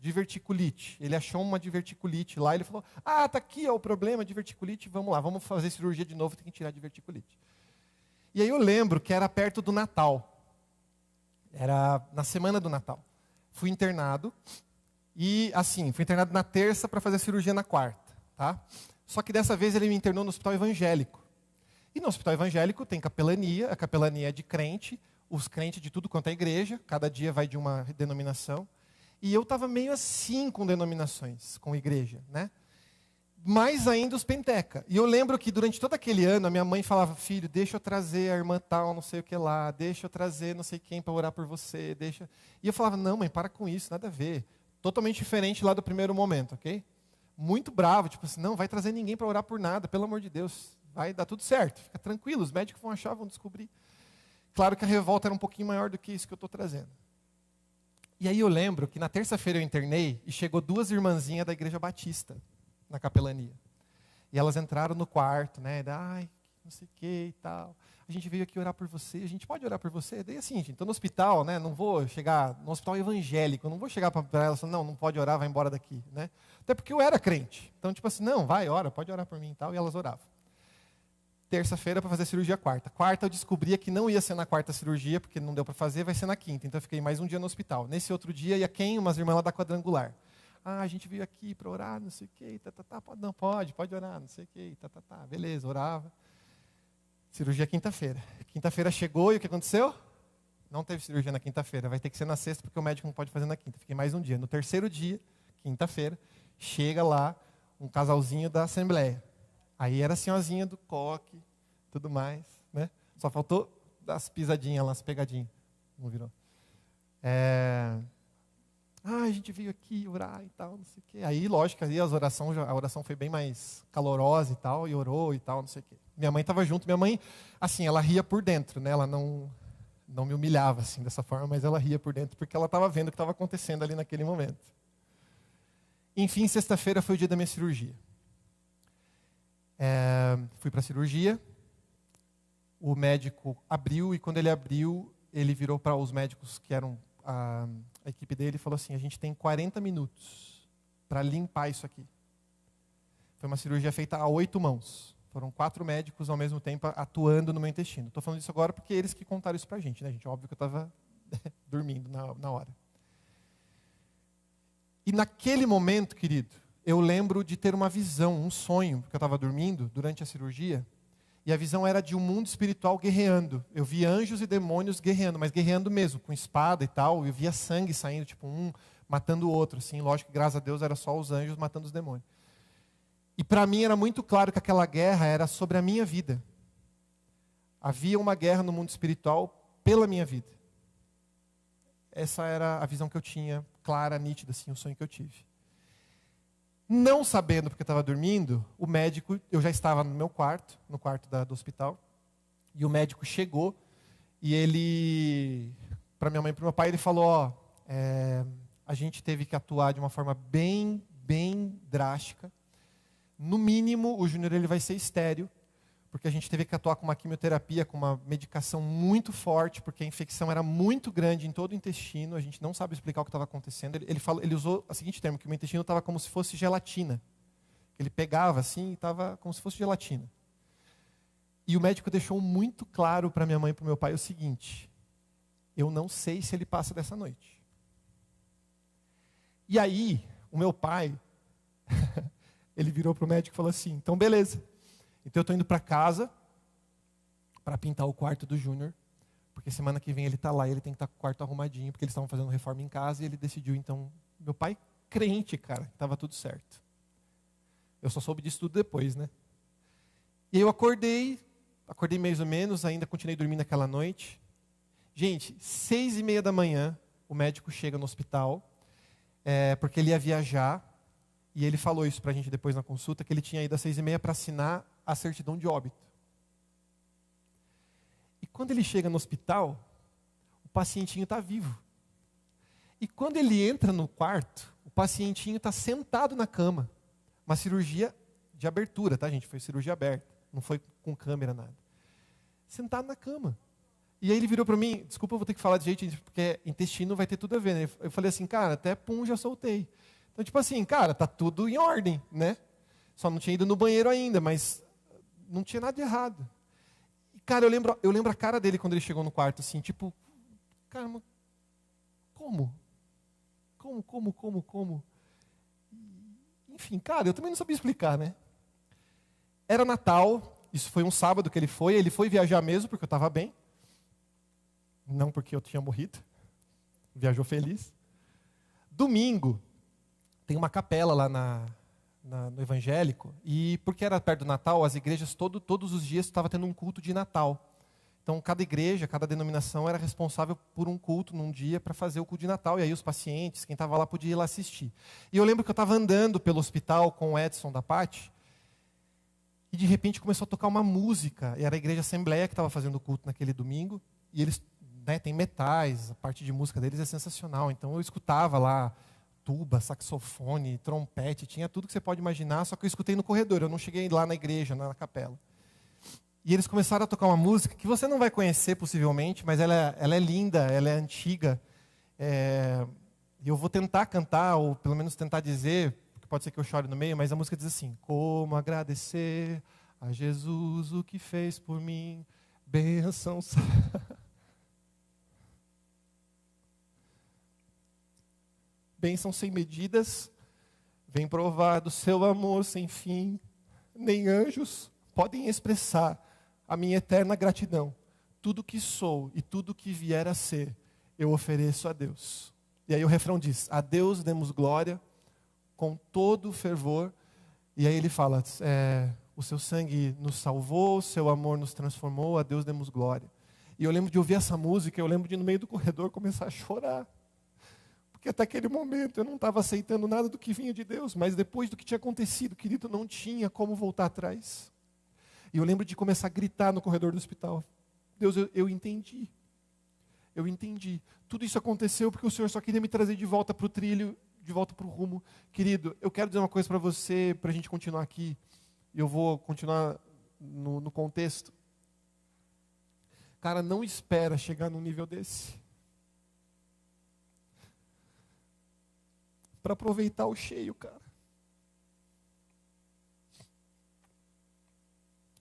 diverticulite. Ele achou uma diverticulite lá, ele falou, tá aqui ó, o problema, diverticulite, vamos lá, vamos fazer cirurgia de novo, tem que tirar a diverticulite. E aí eu lembro que era perto do Natal. Era na semana do Natal. Fui internado, e assim, fui internado na terça para fazer a cirurgia na quarta. Tá? Só que dessa vez ele me internou no hospital evangélico. E no hospital evangélico tem capelania, a capelania é de crente, os crentes de tudo quanto é igreja, cada dia vai de uma denominação. E eu estava meio assim com denominações, com igreja, né? Mais ainda os penteca. E eu lembro que durante todo aquele ano, a minha mãe falava, filho, deixa eu trazer a irmã tal, não sei o que lá, deixa eu trazer não sei quem para orar por você, deixa... E eu falava, não mãe, para com isso, nada a ver. Totalmente diferente lá do primeiro momento, ok? Muito bravo, tipo assim, não vai trazer ninguém para orar por nada, pelo amor de Deus, vai dar tudo certo, fica tranquilo, os médicos vão achar, vão descobrir. Claro que a revolta era um pouquinho maior do que isso que eu estou trazendo. E aí eu lembro que na terça-feira eu internei e chegou 2 irmãzinhas da Igreja Batista na capelania. E elas entraram no quarto, né? Ai, não sei o que e tal. A gente veio aqui orar por você, a gente pode orar por você? Daí assim, gente, estou no hospital, né? Não vou chegar no hospital evangélico, eu não vou chegar para elas e falar, não pode orar, vai embora daqui, né? Até porque eu era crente. Então, tipo assim, não, vai, ora, pode orar por mim e tal. E elas oravam. Terça-feira para fazer cirurgia quarta. Quarta eu descobria que não ia ser na quarta cirurgia, porque não deu para fazer, vai ser na quinta. Então eu fiquei mais um dia no hospital. Nesse outro dia ia quem? Umas irmãs lá da Quadrangular. A gente veio aqui para orar, não sei o quê, não, pode orar, não sei o quê, beleza, orava. Cirurgia quinta-feira. Quinta-feira chegou e o que aconteceu? Não teve cirurgia na quinta-feira, vai ter que ser na sexta, porque o médico não pode fazer na quinta. Fiquei mais um dia. No terceiro dia, quinta-feira, chega lá um casalzinho da Assembleia. Aí era a senhorzinha do coque, tudo mais, né? Só faltou as pisadinhas lá, as pegadinhas. Não virou. A gente veio aqui orar e tal, não sei o quê. Aí, lógico, aí a oração foi bem mais calorosa e tal, e orou e tal, não sei o quê. Minha mãe estava junto. Minha mãe, assim, ela ria por dentro, né? Ela não me humilhava assim dessa forma, mas ela ria por dentro porque ela estava vendo o que estava acontecendo ali naquele momento. Enfim, sexta-feira foi o dia da minha cirurgia. Fui para a cirurgia, o médico abriu e quando ele abriu, ele virou para os médicos que eram a equipe dele e falou assim, a gente tem 40 minutos para limpar isso aqui. Foi uma cirurgia feita a 8 mãos. Foram 4 médicos ao mesmo tempo atuando no meu intestino. Estou falando isso agora porque eles que contaram isso para a gente, né, gente? Óbvio que eu estava dormindo na hora. E naquele momento, querido, eu lembro de ter uma visão, um sonho, porque eu estava dormindo durante a cirurgia, e a visão era de um mundo espiritual guerreando. Eu via anjos e demônios guerreando, mas guerreando mesmo, com espada e tal. Eu via sangue saindo, tipo um matando o outro. Assim, lógico que, graças a Deus, era só os anjos matando os demônios. E para mim era muito claro que aquela guerra era sobre a minha vida. Havia uma guerra no mundo espiritual pela minha vida. Essa era a visão que eu tinha, clara, nítida, assim, o sonho que eu tive. Não sabendo porque eu estava dormindo, o médico, eu já estava no meu quarto, no quarto do hospital, e o médico chegou e ele, para minha mãe e para o meu pai, ele falou, a gente teve que atuar de uma forma bem drástica. No mínimo, o Júnior ele vai ser estéril, porque a gente teve que atuar com uma quimioterapia, com uma medicação muito forte, porque a infecção era muito grande em todo o intestino, a gente não sabe explicar o que estava acontecendo. Ele usou o seguinte termo, que o meu intestino estava como se fosse gelatina. Ele pegava assim e estava como se fosse gelatina. E o médico deixou muito claro para minha mãe e para o meu pai o seguinte, eu não sei se ele passa dessa noite. E aí, o meu pai, ele virou para o médico e falou assim, então beleza. Então eu estou indo para casa para pintar o quarto do Júnior, porque semana que vem ele está lá e ele tem que estar com o quarto arrumadinho, porque eles estavam fazendo reforma em casa e ele decidiu, então, meu pai crente, cara, estava tudo certo. Eu só soube disso tudo depois, né? E aí eu acordei mais ou menos, ainda continuei dormindo aquela noite. Gente, 6:30 da manhã, o médico chega no hospital, porque ele ia viajar, e ele falou isso pra gente depois na consulta, que ele tinha ido às 6:30 para assinar a certidão de óbito. E quando ele chega no hospital, o pacientinho está vivo. E quando ele entra no quarto, o pacientinho está sentado na cama. Uma cirurgia de abertura, tá, gente? Foi cirurgia aberta, não foi com câmera, nada. Sentado na cama. E aí ele virou para mim, desculpa, eu vou ter que falar de jeito, porque intestino vai ter tudo a ver, né? Eu falei assim, cara, até pum, já soltei. Então, tipo assim, cara, tá tudo em ordem, né? Só não tinha ido no banheiro ainda, mas não tinha nada de errado. E, cara, eu lembro a cara dele quando ele chegou no quarto, assim, tipo, cara, mas como? Como? Enfim, cara, eu também não sabia explicar, né? Era Natal, isso foi um sábado que ele foi viajar mesmo, porque eu estava bem. Não porque eu tinha morrido. Viajou feliz. Domingo, tem uma capela lá no evangélico, e porque era perto do Natal, as igrejas todos os dias estavam tendo um culto de Natal. Então, cada igreja, cada denominação era responsável por um culto num dia para fazer o culto de Natal. E aí os pacientes, quem estava lá, podia ir lá assistir. E eu lembro que eu estava andando pelo hospital com o Edson da Pati, e de repente começou a tocar uma música. E era a igreja Assembleia que estava fazendo o culto naquele domingo. E eles têm metais, a parte de música deles é sensacional. Então eu escutava lá tuba, saxofone, trompete, tinha tudo que você pode imaginar, só que eu escutei no corredor, eu não cheguei lá na igreja, na capela. E eles começaram a tocar uma música que você não vai conhecer possivelmente, mas ela é linda, ela é antiga. E eu vou tentar cantar, ou pelo menos tentar dizer, porque pode ser que eu chore no meio, mas a música diz assim: como agradecer a Jesus o que fez por mim, bênção. Bênção sem medidas, vem provar do seu amor sem fim, nem anjos podem expressar a minha eterna gratidão. Tudo que sou e tudo que vier a ser, eu ofereço a Deus. E aí o refrão diz: a Deus demos glória com todo o fervor. E aí ele fala, o seu sangue nos salvou, o seu amor nos transformou, a Deus demos glória. E eu lembro de ouvir essa música, eu lembro de no meio do corredor começar a chorar. Porque até aquele momento eu não estava aceitando nada do que vinha de Deus, mas depois do que tinha acontecido, querido, não tinha como voltar atrás. E eu lembro de começar a gritar no corredor do hospital: Deus, eu entendi. Eu entendi. Tudo isso aconteceu porque o Senhor só queria me trazer de volta para o trilho, de volta para o rumo. Querido, eu quero dizer uma coisa para você, para a gente continuar aqui. E eu vou continuar no contexto. Cara, não espera chegar num nível desse para aproveitar o cheio, cara.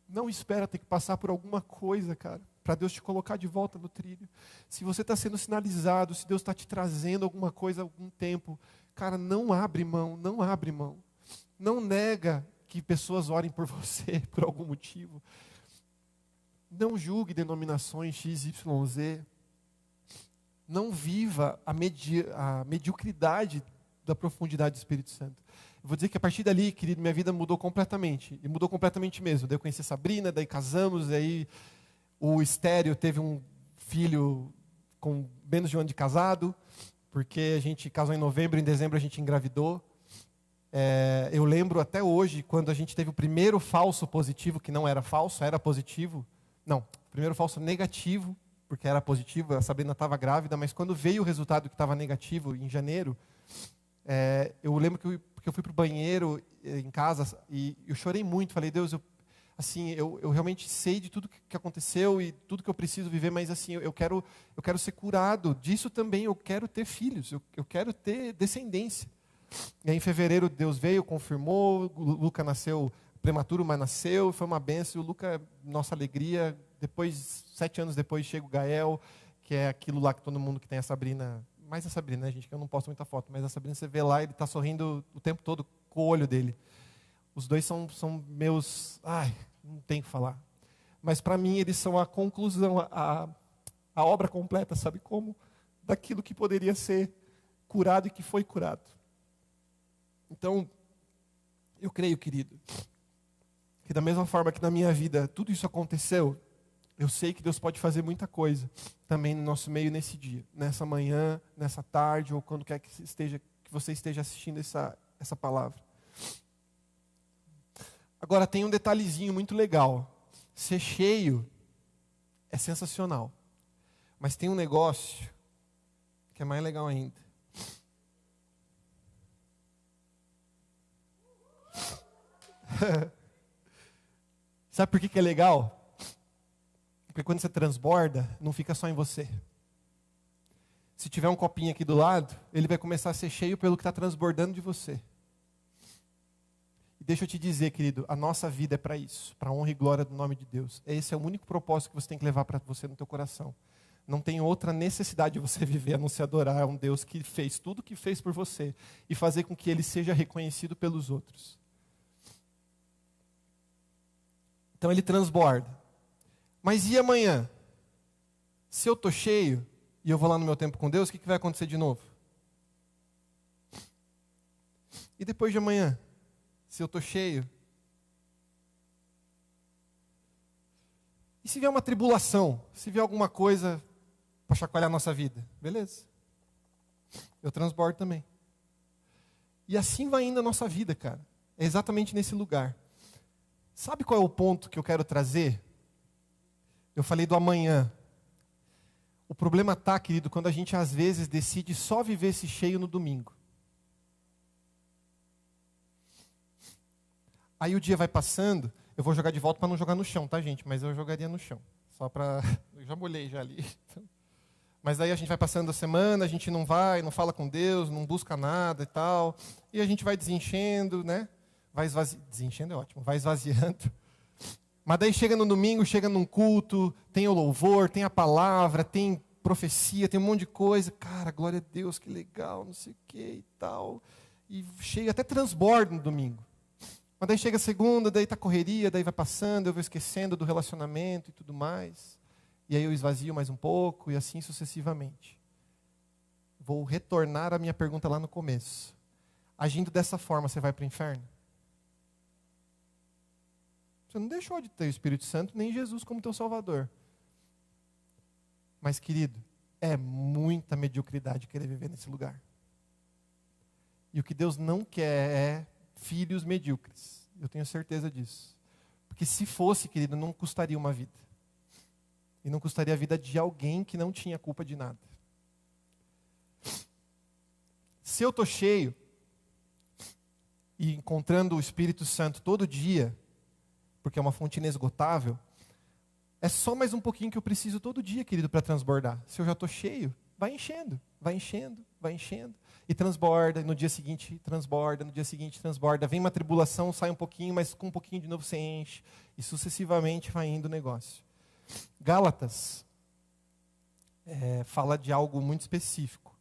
Não espera ter que passar por alguma coisa, cara, para Deus te colocar de volta no trilho. Se você está sendo sinalizado, se Deus está te trazendo alguma coisa há algum tempo, cara, não abre mão, não abre mão. Não nega que pessoas orem por você por algum motivo. Não julgue denominações X, Y, Z. Não viva a mediocridade da profundidade do Espírito Santo. Eu vou dizer que a partir dali, querido, minha vida mudou completamente. E mudou completamente mesmo. Daí eu conheci a Sabrina, daí casamos, daí o Estéreo teve um filho com menos de um ano de casado, porque a gente casou em novembro, em dezembro a gente engravidou. Eu lembro até hoje, quando a gente teve o primeiro falso positivo, que não era falso, era positivo. Não, primeiro falso negativo, porque era positivo, a Sabrina estava grávida, mas quando veio o resultado que estava negativo, em janeiro, eu lembro que eu fui para o banheiro em casa e eu chorei muito. Falei, Deus, eu realmente sei de tudo que aconteceu e tudo que eu preciso viver, mas assim, eu quero ser curado disso também. Eu quero ter filhos, eu quero ter descendência. E aí, em fevereiro, Deus veio, confirmou. O Luca nasceu prematuro, mas nasceu. Foi uma benção. O Luca, nossa alegria. Depois, 7 anos depois, chega o Gael, que é aquilo lá que todo mundo que tem a Sabrina... Mais a Sabrina, né, gente? Que eu não posto muita foto. Mas a Sabrina, você vê lá, ele está sorrindo o tempo todo com o olho dele. Os dois são meus... Ai, não tem o que falar. Mas para mim, eles são a conclusão, a obra completa, sabe como? Daquilo que poderia ser curado e que foi curado. Então, eu creio, querido, que da mesma forma que na minha vida tudo isso aconteceu, eu sei que Deus pode fazer muita coisa também no nosso meio nesse dia, nessa manhã, nessa tarde, ou quando quer que você esteja assistindo essa palavra. Agora tem um detalhezinho muito legal. Ser cheio é sensacional. Mas tem um negócio que é mais legal ainda. Sabe por que é legal? Porque quando você transborda, não fica só em você. Se tiver um copinho aqui do lado, ele vai começar a ser cheio pelo que está transbordando de você. E deixa eu te dizer, querido, a nossa vida é para isso, para a honra e glória do nome de Deus. Esse é o único propósito que você tem que levar para você no teu coração. Não tem outra necessidade de você viver a não se adorar um Deus que fez tudo o que fez por você e fazer com que Ele seja reconhecido pelos outros. Então Ele transborda. Mas e amanhã? Se eu estou cheio e eu vou lá no meu tempo com Deus, o que vai acontecer de novo? E depois de amanhã? Se eu estou cheio? E se vier uma tribulação? Se vier alguma coisa para chacoalhar a nossa vida? Beleza. Eu transbordo também. E assim vai indo a nossa vida, cara. É exatamente nesse lugar. Sabe qual é o ponto que eu quero trazer? Eu falei do amanhã. O problema está, querido, quando a gente às vezes decide só viver esse cheio no domingo. Aí o dia vai passando, eu vou jogar de volta para não jogar no chão, tá, gente? Mas eu jogaria no chão. Só para... Eu já molhei já ali. Mas aí a gente vai passando a semana, a gente não vai, não fala com Deus, não busca nada e tal. E a gente vai desenchendo, né? Vai esvaziando. Desenchendo é ótimo. Vai esvaziando. Mas daí chega no domingo, chega num culto, tem o louvor, tem a palavra, tem profecia, tem um monte de coisa. Cara, glória a Deus, que legal, não sei o que e tal. E chega, até transborda no domingo. Mas daí chega a segunda, daí tá correria, daí vai passando, eu vou esquecendo do relacionamento e tudo mais. E aí eu esvazio mais um pouco e assim sucessivamente. Vou retornar à minha pergunta lá no começo. Agindo dessa forma, você vai para o inferno? Você não deixou de ter o Espírito Santo, nem Jesus como teu Salvador. Mas, querido, é muita mediocridade querer viver nesse lugar. E o que Deus não quer é filhos medíocres. Eu tenho certeza disso. Porque se fosse, querido, não custaria uma vida. E não custaria a vida de alguém que não tinha culpa de nada. Se eu estou cheio e encontrando o Espírito Santo todo dia, porque é uma fonte inesgotável, é só mais um pouquinho que eu preciso todo dia, querido, para transbordar. Se eu já estou cheio, vai enchendo, vai enchendo, vai enchendo. E transborda, e no dia seguinte transborda, no dia seguinte transborda. Vem uma tribulação, sai um pouquinho, mas com um pouquinho de novo você enche. E sucessivamente vai indo o negócio. Gálatas fala de algo muito específico.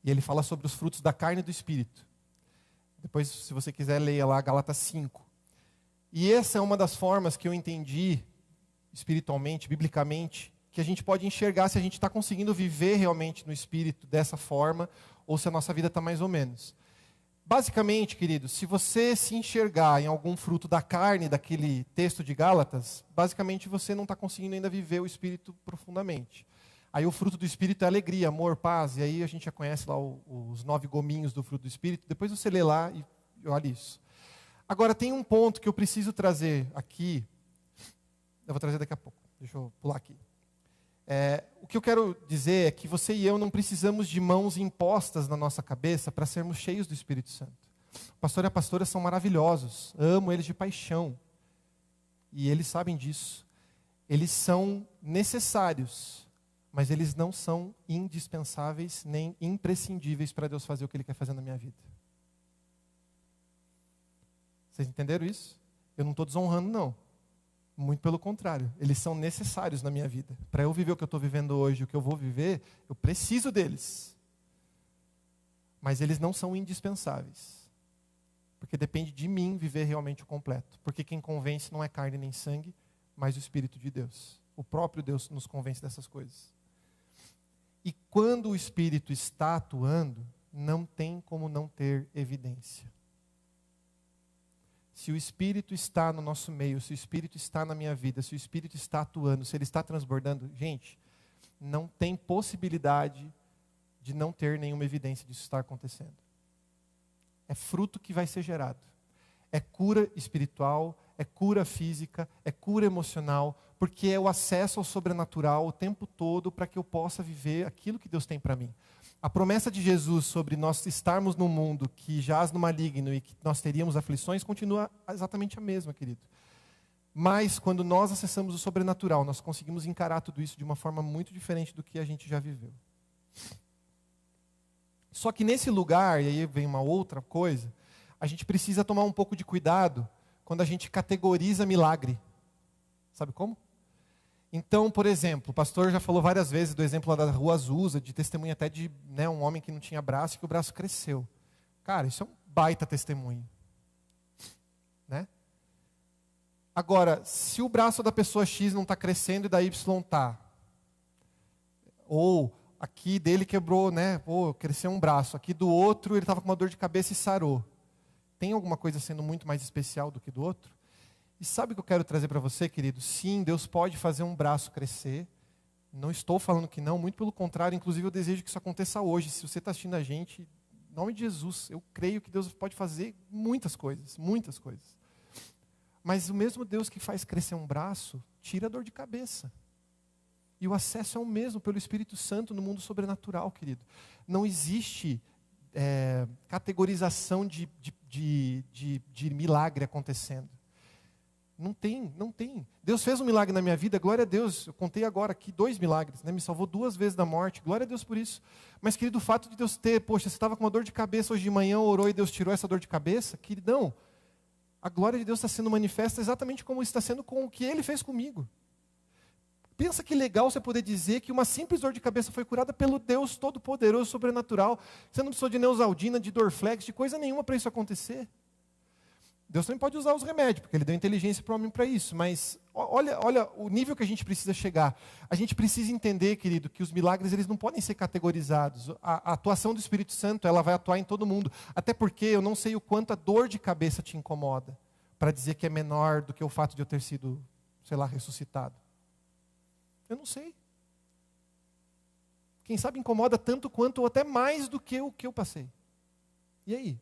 E ele fala sobre os frutos da carne e do Espírito. Depois, se você quiser, leia lá Gálatas 5. E essa é uma das formas que eu entendi, espiritualmente, biblicamente, que a gente pode enxergar se a gente está conseguindo viver realmente no Espírito dessa forma, ou se a nossa vida está mais ou menos. Basicamente, querido, se você se enxergar em algum fruto da carne daquele texto de Gálatas, basicamente você não está conseguindo ainda viver o Espírito profundamente. Aí o fruto do Espírito é alegria, amor, paz, e aí a gente já conhece lá os 9 gominhos do fruto do Espírito, depois você lê lá e olha isso. Agora, tem um ponto que eu preciso trazer aqui, eu vou trazer daqui a pouco, deixa eu pular aqui. O que eu quero dizer é que você e eu não precisamos de mãos impostas na nossa cabeça para sermos cheios do Espírito Santo. O pastor e a pastora são maravilhosos, amo eles de paixão, e eles sabem disso. Eles são necessários, mas eles não são indispensáveis nem imprescindíveis para Deus fazer o que Ele quer fazer na minha vida. Vocês entenderam isso? Eu não estou desonrando, não. Muito pelo contrário. Eles são necessários na minha vida. Para eu viver o que eu estou vivendo hoje, o que eu vou viver, eu preciso deles. Mas eles não são indispensáveis. Porque depende de mim viver realmente o completo. Porque quem convence não é carne nem sangue, mas o Espírito de Deus. O próprio Deus nos convence dessas coisas. E quando o Espírito está atuando, não tem como não ter evidência. Se o Espírito está no nosso meio, se o Espírito está na minha vida, se o Espírito está atuando, se ele está transbordando, gente, não tem possibilidade de não ter nenhuma evidência disso estar acontecendo. É fruto que vai ser gerado. É cura espiritual, é cura física, é cura emocional, porque é o acesso ao sobrenatural o tempo todo para que eu possa viver aquilo que Deus tem para mim. A promessa de Jesus sobre nós estarmos num mundo que jaz no maligno e que nós teríamos aflições continua exatamente a mesma, querido. Mas quando nós acessamos o sobrenatural, nós conseguimos encarar tudo isso de uma forma muito diferente do que a gente já viveu. Só que nesse lugar, e aí vem uma outra coisa, a gente precisa tomar um pouco de cuidado quando a gente categoriza milagre. Sabe como? Então, por exemplo, o pastor já falou várias vezes do exemplo lá da Rua Azusa, de testemunho até de um homem que não tinha braço e que o braço cresceu. Cara, isso é um baita testemunho. Né? Agora, se o braço da pessoa X não está crescendo e da Y está, ou aqui dele quebrou, cresceu um braço, aqui do outro ele estava com uma dor de cabeça e sarou. Tem alguma coisa sendo muito mais especial do que do outro? E sabe o que eu quero trazer para você, querido? Sim, Deus pode fazer um braço crescer. Não estou falando que não, muito pelo contrário. Inclusive, eu desejo que isso aconteça hoje. Se você está assistindo a gente, em nome de Jesus, eu creio que Deus pode fazer muitas coisas, muitas coisas. Mas o mesmo Deus que faz crescer um braço, tira a dor de cabeça. E o acesso é o mesmo pelo Espírito Santo no mundo sobrenatural, querido. Não existe categorização de milagre acontecendo. Não tem. Deus fez um milagre na minha vida, glória a Deus. Eu contei agora aqui 2 milagres, me salvou 2 vezes da morte, glória a Deus por isso. Mas, querido, o fato de Deus você estava com uma dor de cabeça hoje de manhã, orou e Deus tirou essa dor de cabeça, queridão, a glória de Deus está sendo manifesta exatamente como está sendo com o que Ele fez comigo. Pensa que legal você poder dizer que uma simples dor de cabeça foi curada pelo Deus Todo-Poderoso, Sobrenatural. Você não precisou de Neosaldina, de Dorflex, de coisa nenhuma para isso acontecer. Deus também pode usar os remédios, porque Ele deu inteligência para o homem para isso. Mas olha o nível que a gente precisa chegar. A gente precisa entender, querido, que os milagres eles não podem ser categorizados. A atuação do Espírito Santo ela vai atuar em todo mundo. Até porque eu não sei o quanto a dor de cabeça te incomoda, para dizer que é menor do que o fato de eu ter sido, ressuscitado. Eu não sei. Quem sabe incomoda tanto quanto ou até mais do que o que eu passei. E aí?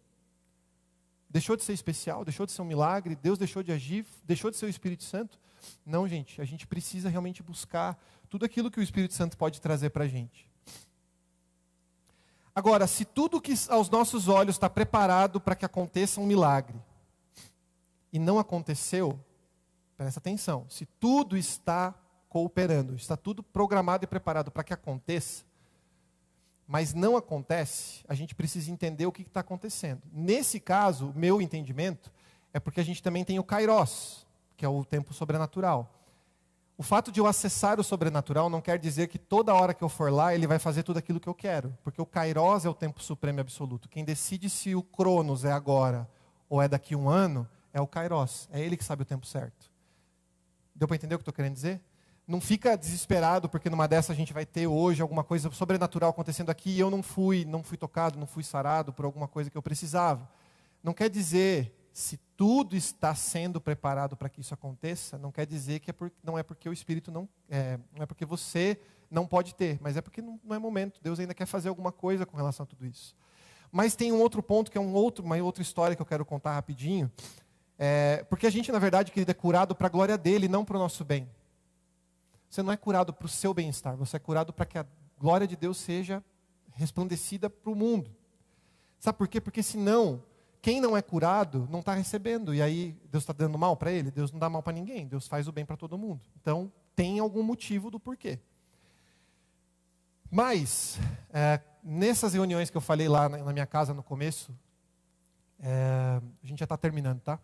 Deixou de ser especial? Deixou de ser um milagre? Deus deixou de agir? Deixou de ser o Espírito Santo? Não, gente. A gente precisa realmente buscar tudo aquilo que o Espírito Santo pode trazer para a gente. Agora, se tudo que aos nossos olhos está preparado para que aconteça um milagre e não aconteceu, presta atenção. Se tudo está cooperando, está tudo programado e preparado para que aconteça, mas não acontece, a gente precisa entender o que está acontecendo. Nesse caso, o meu entendimento é porque a gente também tem o Kairos, que é o tempo sobrenatural. O fato de eu acessar o sobrenatural não quer dizer que toda hora que eu for lá, ele vai fazer tudo aquilo que eu quero. Porque o Kairos é o tempo supremo e absoluto. Quem decide se o Cronos é agora ou é daqui a 1 ano, é o Kairos. É ele que sabe o tempo certo. Deu para entender o que eu estou querendo dizer? Não fica desesperado porque numa dessa a gente vai ter hoje alguma coisa sobrenatural acontecendo aqui e eu não fui tocado, não fui sarado por alguma coisa que eu precisava. Não quer dizer, se tudo está sendo preparado para que isso aconteça, não quer dizer que não é porque o Espírito não é porque você não pode ter, mas é porque não é momento. Deus ainda quer fazer alguma coisa com relação a tudo isso. Mas tem um outro ponto que é uma outra história que eu quero contar rapidinho. Porque a gente, na verdade, querido, é curado para a glória dele, não para o nosso bem. Você não é curado para o seu bem-estar, você é curado para que a glória de Deus seja resplandecida para o mundo. Sabe por quê? Porque senão, quem não é curado não está recebendo. E aí, Deus está dando mal para ele? Deus não dá mal para ninguém, Deus faz o bem para todo mundo. Então, tem algum motivo do porquê. Mas, nessas reuniões que eu falei lá na minha casa no começo, a gente já está terminando, tá?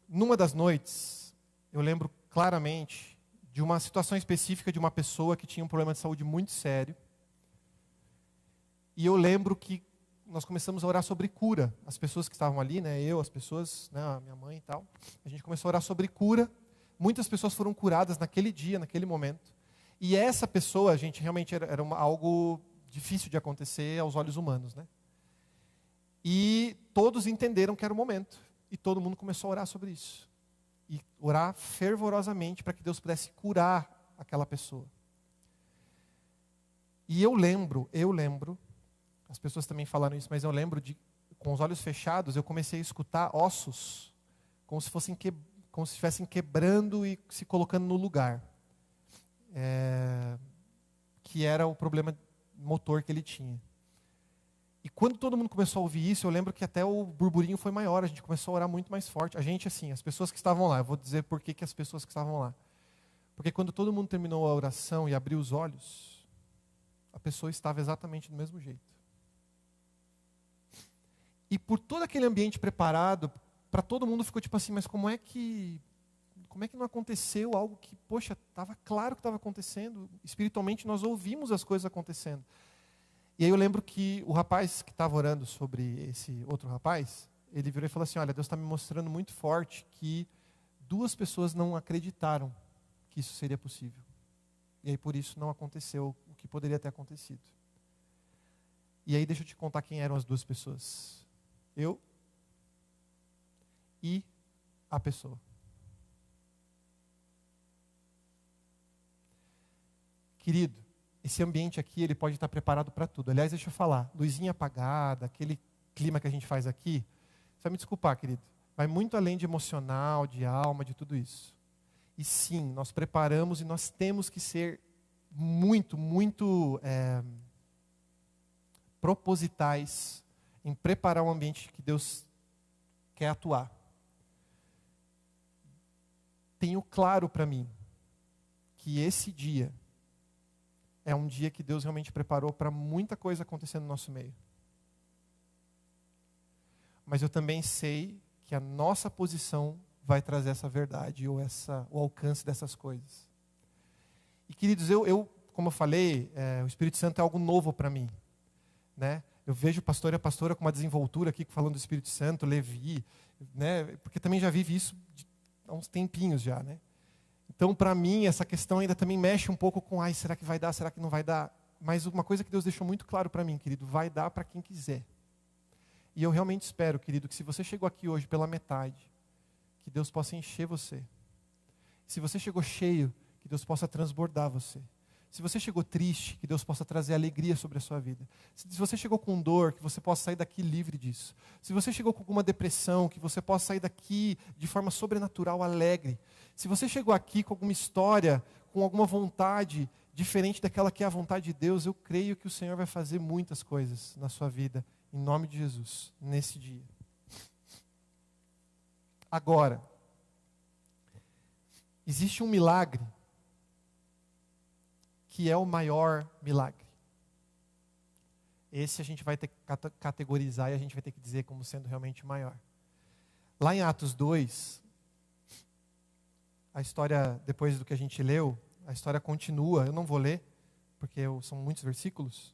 Numa das noites, eu lembro claramente de uma situação específica de uma pessoa que tinha um problema de saúde muito sério. E eu lembro que nós começamos a orar sobre cura. As pessoas que estavam ali, as pessoas, a minha mãe e tal, a gente começou a orar sobre cura. Muitas pessoas foram curadas naquele dia, naquele momento. E essa pessoa, gente, realmente era algo difícil de acontecer aos olhos humanos, E todos entenderam que era o momento. E todo mundo começou a orar sobre isso. E orar fervorosamente para que Deus pudesse curar aquela pessoa. E eu lembro, as pessoas também falaram isso, mas eu lembro com os olhos fechados, eu comecei a escutar ossos, como se estivessem quebrando e se colocando no lugar. Que era o problema motor que ele tinha. E quando todo mundo começou a ouvir isso, eu lembro que até o burburinho foi maior, a gente começou a orar muito mais forte. A gente, assim, as pessoas que estavam lá, eu vou dizer por que as pessoas que estavam lá. Porque quando todo mundo terminou a oração e abriu os olhos, a pessoa estava exatamente do mesmo jeito. E por todo aquele ambiente preparado, para todo mundo ficou tipo assim, mas como é que não aconteceu algo que, poxa, estava claro que estava acontecendo. Espiritualmente nós ouvimos as coisas acontecendo. E aí eu lembro que o rapaz que estava orando sobre esse outro rapaz, ele virou e falou assim, olha, Deus está me mostrando muito forte que 2 pessoas não acreditaram que isso seria possível. E aí por isso não aconteceu o que poderia ter acontecido. E aí deixa eu te contar quem eram as 2 pessoas. Eu e a pessoa. Querido, esse ambiente aqui, ele pode estar preparado para tudo. Aliás, deixa eu falar, luzinha apagada, aquele clima que a gente faz aqui, você vai me desculpar, querido, vai muito além de emocional, de alma, de tudo isso. E sim, nós preparamos e nós temos que ser muito propositais em preparar o ambiente que Deus quer atuar. Tenho claro para mim que esse dia é um dia que Deus realmente preparou para muita coisa acontecer no nosso meio. Mas eu também sei que a nossa posição vai trazer essa verdade ou o alcance dessas coisas. E queridos, como eu falei, o Espírito Santo é algo novo para mim, né? Eu vejo o pastor e a pastora com uma desenvoltura aqui falando do Espírito Santo, Levi, né? Porque também já vive isso há uns tempinhos já, né? Então, para mim, essa questão ainda também mexe um pouco com, será que vai dar, será que não vai dar? Mas uma coisa que Deus deixou muito claro para mim, querido, vai dar para quem quiser. E eu realmente espero, querido, que se você chegou aqui hoje pela metade, que Deus possa encher você. Se você chegou cheio, que Deus possa transbordar você. Se você chegou triste, que Deus possa trazer alegria sobre a sua vida. Se você chegou com dor, que você possa sair daqui livre disso. Se você chegou com alguma depressão, que você possa sair daqui de forma sobrenatural, alegre. Se você chegou aqui com alguma história, com alguma vontade diferente daquela que é a vontade de Deus, eu creio que o Senhor vai fazer muitas coisas na sua vida, em nome de Jesus, nesse dia. Agora, existe um milagre que é o maior milagre. Esse a gente vai ter que categorizar e a gente vai ter que dizer como sendo realmente maior. Lá em Atos 2, a história, depois do que a gente leu, a história continua. Eu não vou ler, porque são muitos versículos.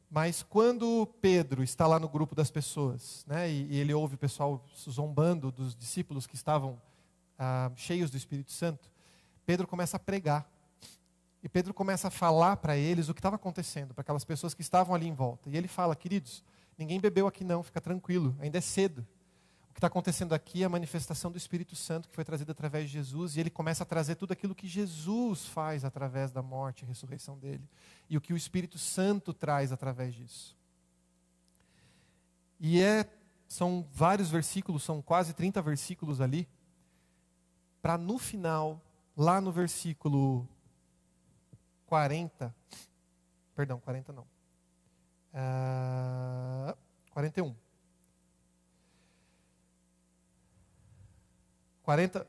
Mas quando Pedro está lá no grupo das pessoas, né, e ele ouve o pessoal zombando dos discípulos que estavam cheios do Espírito Santo, Pedro começa a pregar. E Pedro começa a falar para eles o que estava acontecendo, para aquelas pessoas que estavam ali em volta. E ele fala, queridos, ninguém bebeu aqui não, fica tranquilo, ainda é cedo. O que está acontecendo aqui é a manifestação do Espírito Santo que foi trazida através de Jesus. E ele começa a trazer tudo aquilo que Jesus faz através da morte e ressurreição dele. E o que o Espírito Santo traz através disso. E são vários versículos, são quase 30 versículos ali, para no final, lá no versículo 41.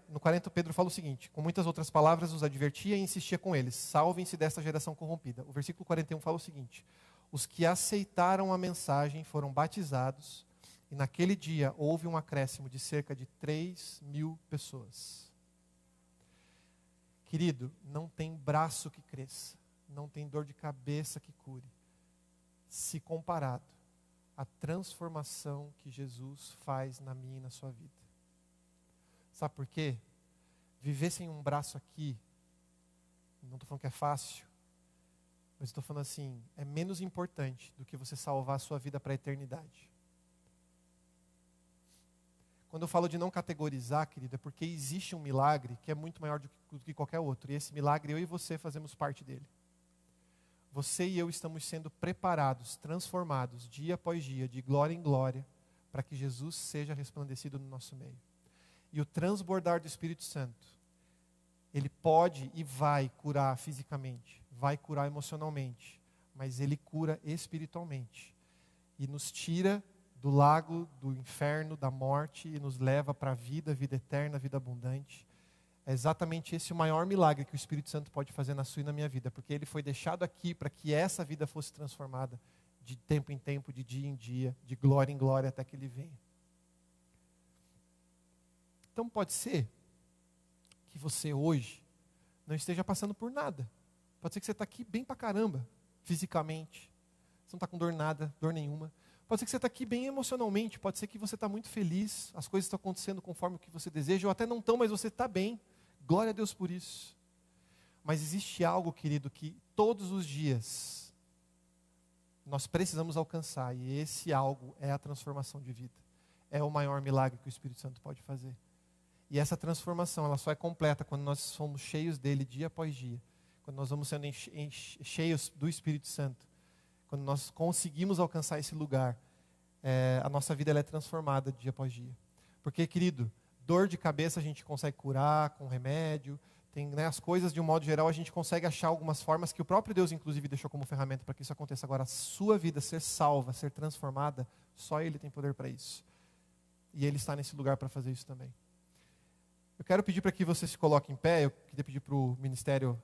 No 40, Pedro fala o seguinte, com muitas outras palavras os advertia e insistia com eles, salvem-se desta geração corrompida. O versículo 41 fala o seguinte, os que aceitaram a mensagem foram batizados e naquele dia houve um acréscimo de cerca de 3.000 pessoas. Querido, não tem braço que cresça, não tem dor de cabeça que cure, se comparado à transformação que Jesus faz na minha e na sua vida. Sabe por quê? Viver sem um braço aqui, não estou falando que é fácil, Mas estou falando assim, é menos importante do que você salvar a sua vida para a eternidade. Quando eu falo de não categorizar, querido, é porque existe um milagre que é muito maior do que qualquer outro. E esse milagre, eu e você fazemos parte dele. Você e eu estamos sendo preparados, transformados, dia após dia, de glória em glória, para que Jesus seja resplandecido no nosso meio. E o transbordar do Espírito Santo, ele pode e vai curar fisicamente, vai curar emocionalmente, mas ele cura espiritualmente. E nos tira do lago, do inferno, da morte, e nos leva para a vida eterna, vida abundante. É exatamente esse o maior milagre que o Espírito Santo pode fazer na sua e na minha vida, porque ele foi deixado aqui para que essa vida fosse transformada de tempo em tempo, de dia em dia, de glória em glória, até que ele venha. Então pode ser que você hoje não esteja passando por nada. Pode ser que você está aqui bem pra caramba, fisicamente. Você não está com dor nenhuma. Pode ser que você está aqui bem emocionalmente, pode ser que você está muito feliz, as coisas estão acontecendo conforme o que você deseja, ou até não estão, mas você está bem. Glória a Deus por isso. Mas existe algo, querido, que todos os dias nós precisamos alcançar, e esse algo é a transformação de vida. É o maior milagre que o Espírito Santo pode fazer. E essa transformação, ela só é completa quando nós somos cheios dele dia após dia. Quando nós vamos sendo cheios do Espírito Santo. Quando nós conseguimos alcançar esse lugar, a nossa vida ela é transformada dia após dia. Porque, querido, dor de cabeça a gente consegue curar com remédio. Tem, né, as coisas, de um modo geral, a gente consegue achar algumas formas que o próprio Deus, inclusive, deixou como ferramenta para que isso aconteça. Agora, a sua vida ser salva, ser transformada, só Ele tem poder para isso. E Ele está nesse lugar para fazer isso também. Eu quero pedir para que você se coloque em pé. Eu queria pedir para o ministério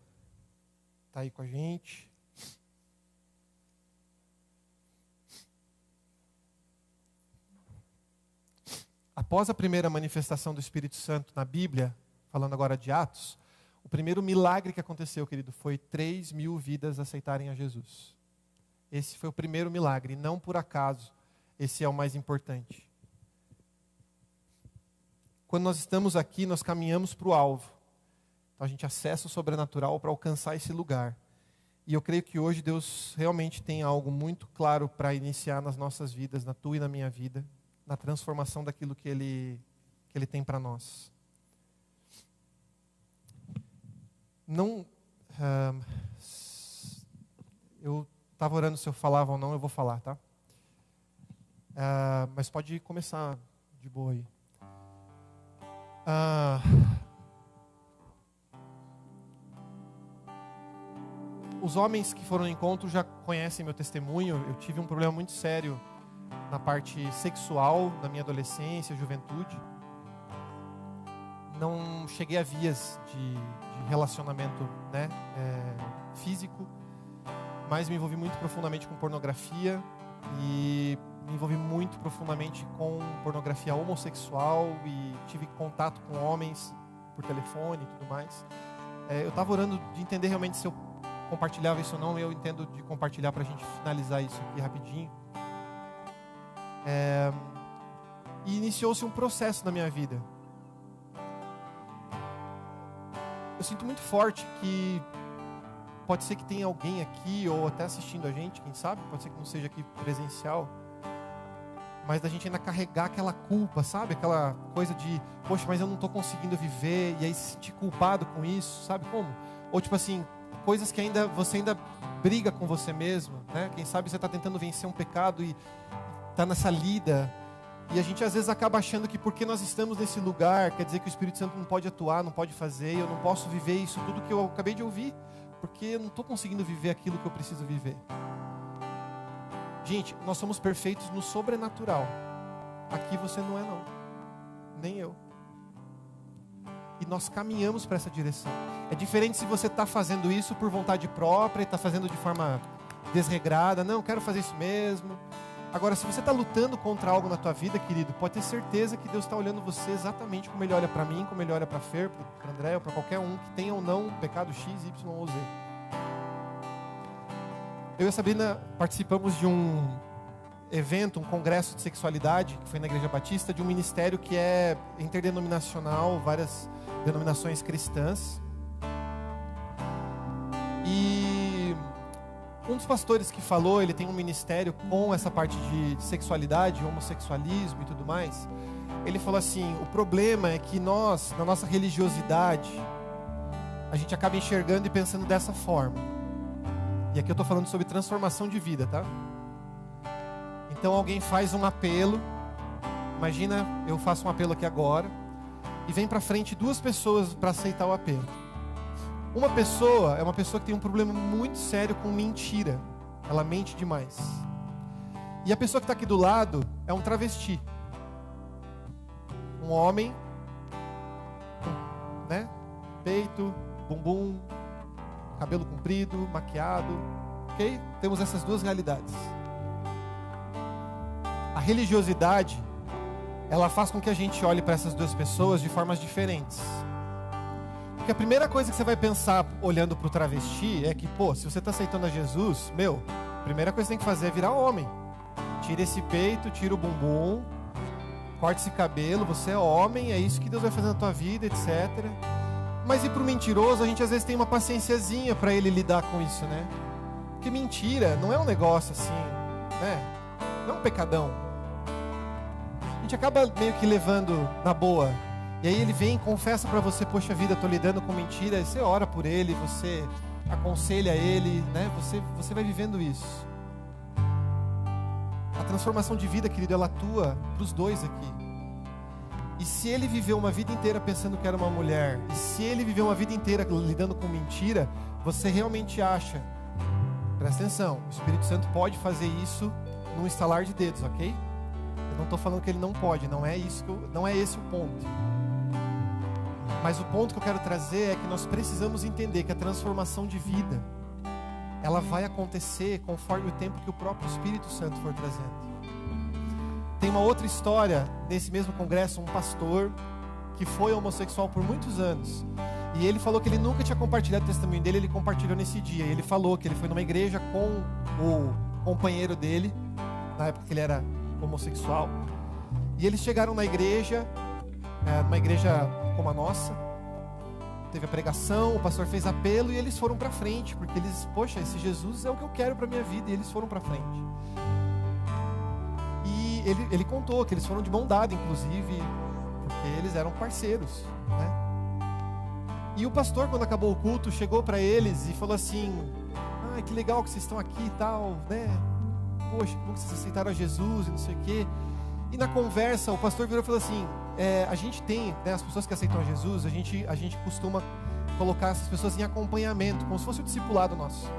estar aí com a gente. Após a primeira manifestação do Espírito Santo na Bíblia, falando agora de Atos, o primeiro milagre que aconteceu, querido, foi 3.000 vidas aceitarem a Jesus. Esse foi o primeiro milagre, e não por acaso, esse é o mais importante. Quando nós estamos aqui, nós caminhamos para o alvo. Então a gente acessa o sobrenatural para alcançar esse lugar. E eu creio que hoje Deus realmente tem algo muito claro para iniciar nas nossas vidas, na tua e na minha vida, na transformação daquilo que Ele tem para nós. Não, eu estava orando se eu falava ou não, eu vou falar, tá? Mas pode começar de boa aí. Os homens que foram no encontro já conhecem meu testemunho. Eu tive um problema muito sério na parte sexual, na minha adolescência, juventude. Não cheguei a vias de relacionamento, né, físico, mas me envolvi muito profundamente com pornografia e me envolvi muito profundamente com pornografia homossexual e tive contato com homens por telefone e tudo mais. Eu estava orando de entender realmente se eu compartilhava isso ou não, e eu entendo de compartilhar para a gente finalizar isso aqui rapidinho. E iniciou-se um processo na minha vida. Eu sinto muito forte que pode ser que tenha alguém aqui, ou até assistindo a gente, quem sabe, pode ser que não seja aqui presencial, mas da gente ainda carregar aquela culpa, sabe? Aquela coisa de, poxa, mas eu não estou conseguindo viver, e aí se sentir culpado com isso, sabe como? Ou tipo assim, coisas que você ainda briga com você mesmo, né? Quem sabe você está tentando vencer um pecado e está nessa lida, e a gente às vezes acaba achando que porque nós estamos nesse lugar, quer dizer que o Espírito Santo não pode atuar, não pode fazer, eu não posso viver isso tudo que eu acabei de ouvir, porque eu não estou conseguindo viver aquilo que eu preciso viver. Gente, nós somos perfeitos no sobrenatural. Aqui você não é não, nem eu. E nós caminhamos para essa direção. É diferente se você está fazendo isso por vontade própria e está fazendo de forma desregrada. Não, quero fazer isso mesmo. Agora, se você está lutando contra algo na tua vida, querido, pode ter certeza que Deus está olhando você exatamente como Ele olha para mim, como Ele olha para Fer, para André, ou para qualquer um que tenha ou não um pecado X, Y ou Z. Eu e a Sabrina participamos de um evento, um congresso de sexualidade, que foi na Igreja Batista, de um ministério que é interdenominacional, várias denominações cristãs. E Um dos pastores que falou, ele tem um ministério com essa parte de sexualidade, homossexualismo e tudo mais. Ele falou assim, o problema é que nós, na nossa religiosidade, a gente acaba enxergando e pensando dessa forma. E aqui eu estou falando sobre transformação de vida, tá? Então alguém faz um apelo, imagina, eu faço um apelo aqui agora, e vem para frente 2 pessoas para aceitar o apelo. Uma pessoa é uma pessoa que tem um problema muito sério com mentira. Ela mente demais. E a pessoa que está aqui do lado é um travesti. Um homem, né? Peito, bumbum, cabelo comprido, maquiado. Ok? Temos essas 2 realidades. A religiosidade, ela faz com que a gente olhe para essas 2 pessoas de formas diferentes. Porque a primeira coisa que você vai pensar olhando para o travesti é que, pô, se você está aceitando a Jesus, a primeira coisa que você tem que fazer é virar homem. Tira esse peito, tira o bumbum, corta esse cabelo, você é homem, é isso que Deus vai fazer na tua vida, etc. Mas e para o mentiroso, a gente às vezes tem uma paciênciazinha para ele lidar com isso, né? Porque mentira não é um negócio assim, né? Não é um pecadão. A gente acaba meio que levando na boa. E aí ele vem e confessa para você, poxa vida, estou lidando com mentira. E você ora por ele, você aconselha ele, né? Você vai vivendo isso. A transformação de vida, querido, ela atua para os 2 aqui. E se ele viveu uma vida inteira pensando que era uma mulher, e se ele viveu uma vida inteira lidando com mentira, você realmente acha, presta atenção, o Espírito Santo pode fazer isso num estalar de dedos, ok? Eu não estou falando que ele não pode, não é esse o ponto. Mas o ponto que eu quero trazer é que nós precisamos entender que a transformação de vida, ela vai acontecer conforme o tempo que o próprio Espírito Santo for trazendo. Tem uma outra história, nesse mesmo congresso, um pastor que foi homossexual por muitos anos. E ele falou que ele nunca tinha compartilhado o testemunho dele, ele compartilhou nesse dia. E ele falou que ele foi numa igreja com o companheiro dele, na época que ele era homossexual. E eles chegaram na igreja, uma igreja como a nossa. Teve a pregação, o pastor fez apelo e eles foram para frente, porque eles, poxa, esse Jesus é o que eu quero para minha vida, e eles foram para frente. E ele contou que eles foram de mão dada, inclusive, porque eles eram parceiros, né? E o pastor, quando acabou o culto, chegou para eles e falou assim: ah, que legal que vocês estão aqui e tal, né? Poxa, como vocês aceitaram a Jesus e não sei o quê. E na conversa, o pastor virou e falou assim: a gente tem, né, as pessoas que aceitam a Jesus, a gente costuma colocar essas pessoas em acompanhamento, como se fosse o discipulado nosso.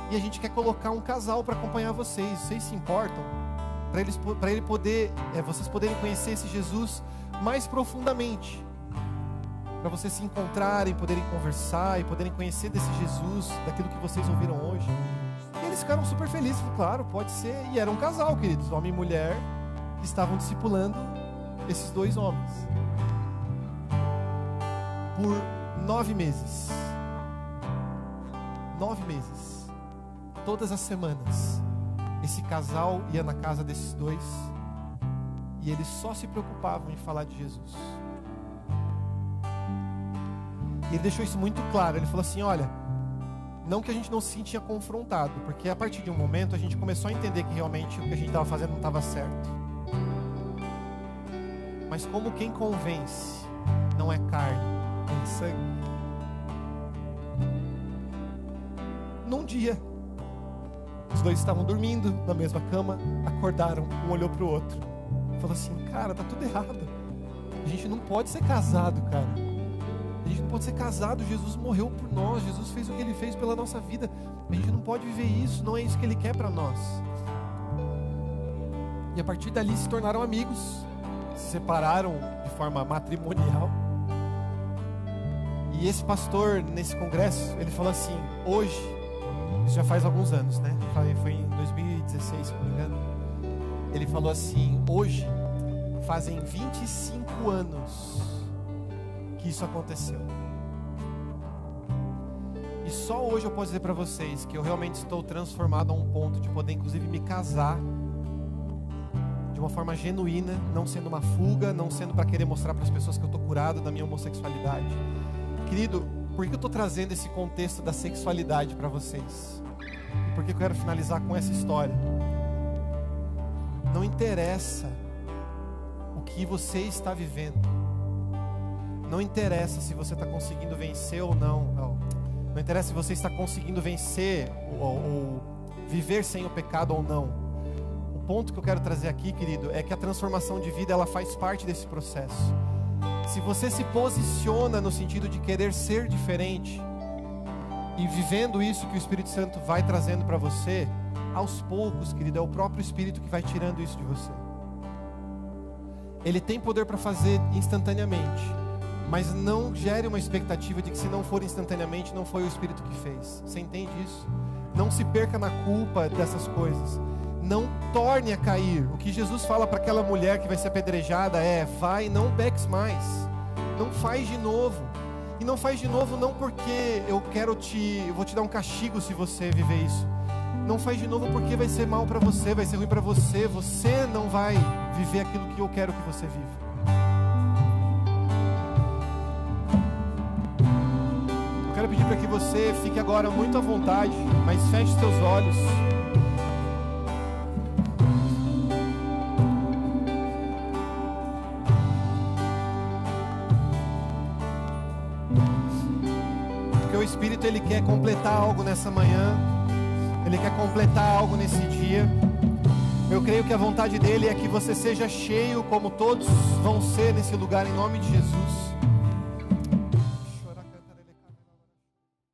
E a gente quer colocar um casal para acompanhar vocês. Vocês se importam? Para ele poder, vocês poderem conhecer esse Jesus mais profundamente. Para vocês se encontrarem, poderem conversar e poderem conhecer desse Jesus, daquilo que vocês ouviram hoje. E eles ficaram super felizes, claro, pode ser. E era um casal, queridos, homem e mulher, que estavam discipulando esses 2 homens. Por 9 meses. 9 meses. Todas as semanas, esse casal ia na casa desses 2 e eles só se preocupavam em falar de Jesus. E ele deixou isso muito claro. Ele falou assim: olha, não que a gente não se sentia confrontado, porque a partir de um momento a gente começou a entender que realmente o que a gente estava fazendo não estava certo. Mas como quem convence não é carne, nem sangue. Num dia, os 2 estavam dormindo na mesma cama, acordaram, um olhou para o outro, falou assim: cara, tá tudo errado. A gente não pode ser casado, cara. A gente não pode ser casado. Jesus morreu por nós, Jesus fez o que Ele fez pela nossa vida. A gente não pode viver isso, não é isso que Ele quer para nós. E a partir dali se tornaram amigos, se separaram de forma matrimonial. E esse pastor, nesse congresso, ele falou assim: hoje, isso já faz alguns anos, né? Foi em 2016, se não me engano. Ele falou assim: hoje, fazem 25 anos que isso aconteceu. E só hoje eu posso dizer para vocês que eu realmente estou transformado a um ponto de poder, inclusive, me casar de uma forma genuína, não sendo uma fuga, não sendo para querer mostrar para as pessoas que eu estou curado da minha homossexualidade. Querido, por que eu estou trazendo esse contexto da sexualidade para vocês? por que eu quero finalizar com essa história? Não interessa o que você está vivendo. Não interessa se você está conseguindo vencer ou não. Não interessa se você está conseguindo vencer ou viver sem o pecado ou não. O ponto que eu quero trazer aqui, querido, é que a transformação de vida, ela faz parte desse processo. Se você se posiciona no sentido de querer ser diferente e vivendo isso que o Espírito Santo vai trazendo para você, aos poucos, querido, é o próprio Espírito que vai tirando isso de você. Ele tem poder para fazer instantaneamente, mas não gere uma expectativa de que se não for instantaneamente, não foi o Espírito que fez. Você entende isso? Não se perca na culpa dessas coisas. Não torne a cair. O que Jesus fala para aquela mulher que vai ser apedrejada é: vai, não peques mais. Não faz de novo. E não faz de novo não porque eu vou te dar um castigo se você viver isso. Não faz de novo porque vai ser mal para você, vai ser ruim para você. Você não vai viver aquilo que eu quero que você viva. Eu quero pedir para que você fique agora muito à vontade, mas feche seus olhos. Porque o Espírito, ele quer completar algo nessa manhã. Ele quer completar algo nesse dia. Eu creio que a vontade dele é que você seja cheio, como todos vão ser nesse lugar, em nome de Jesus.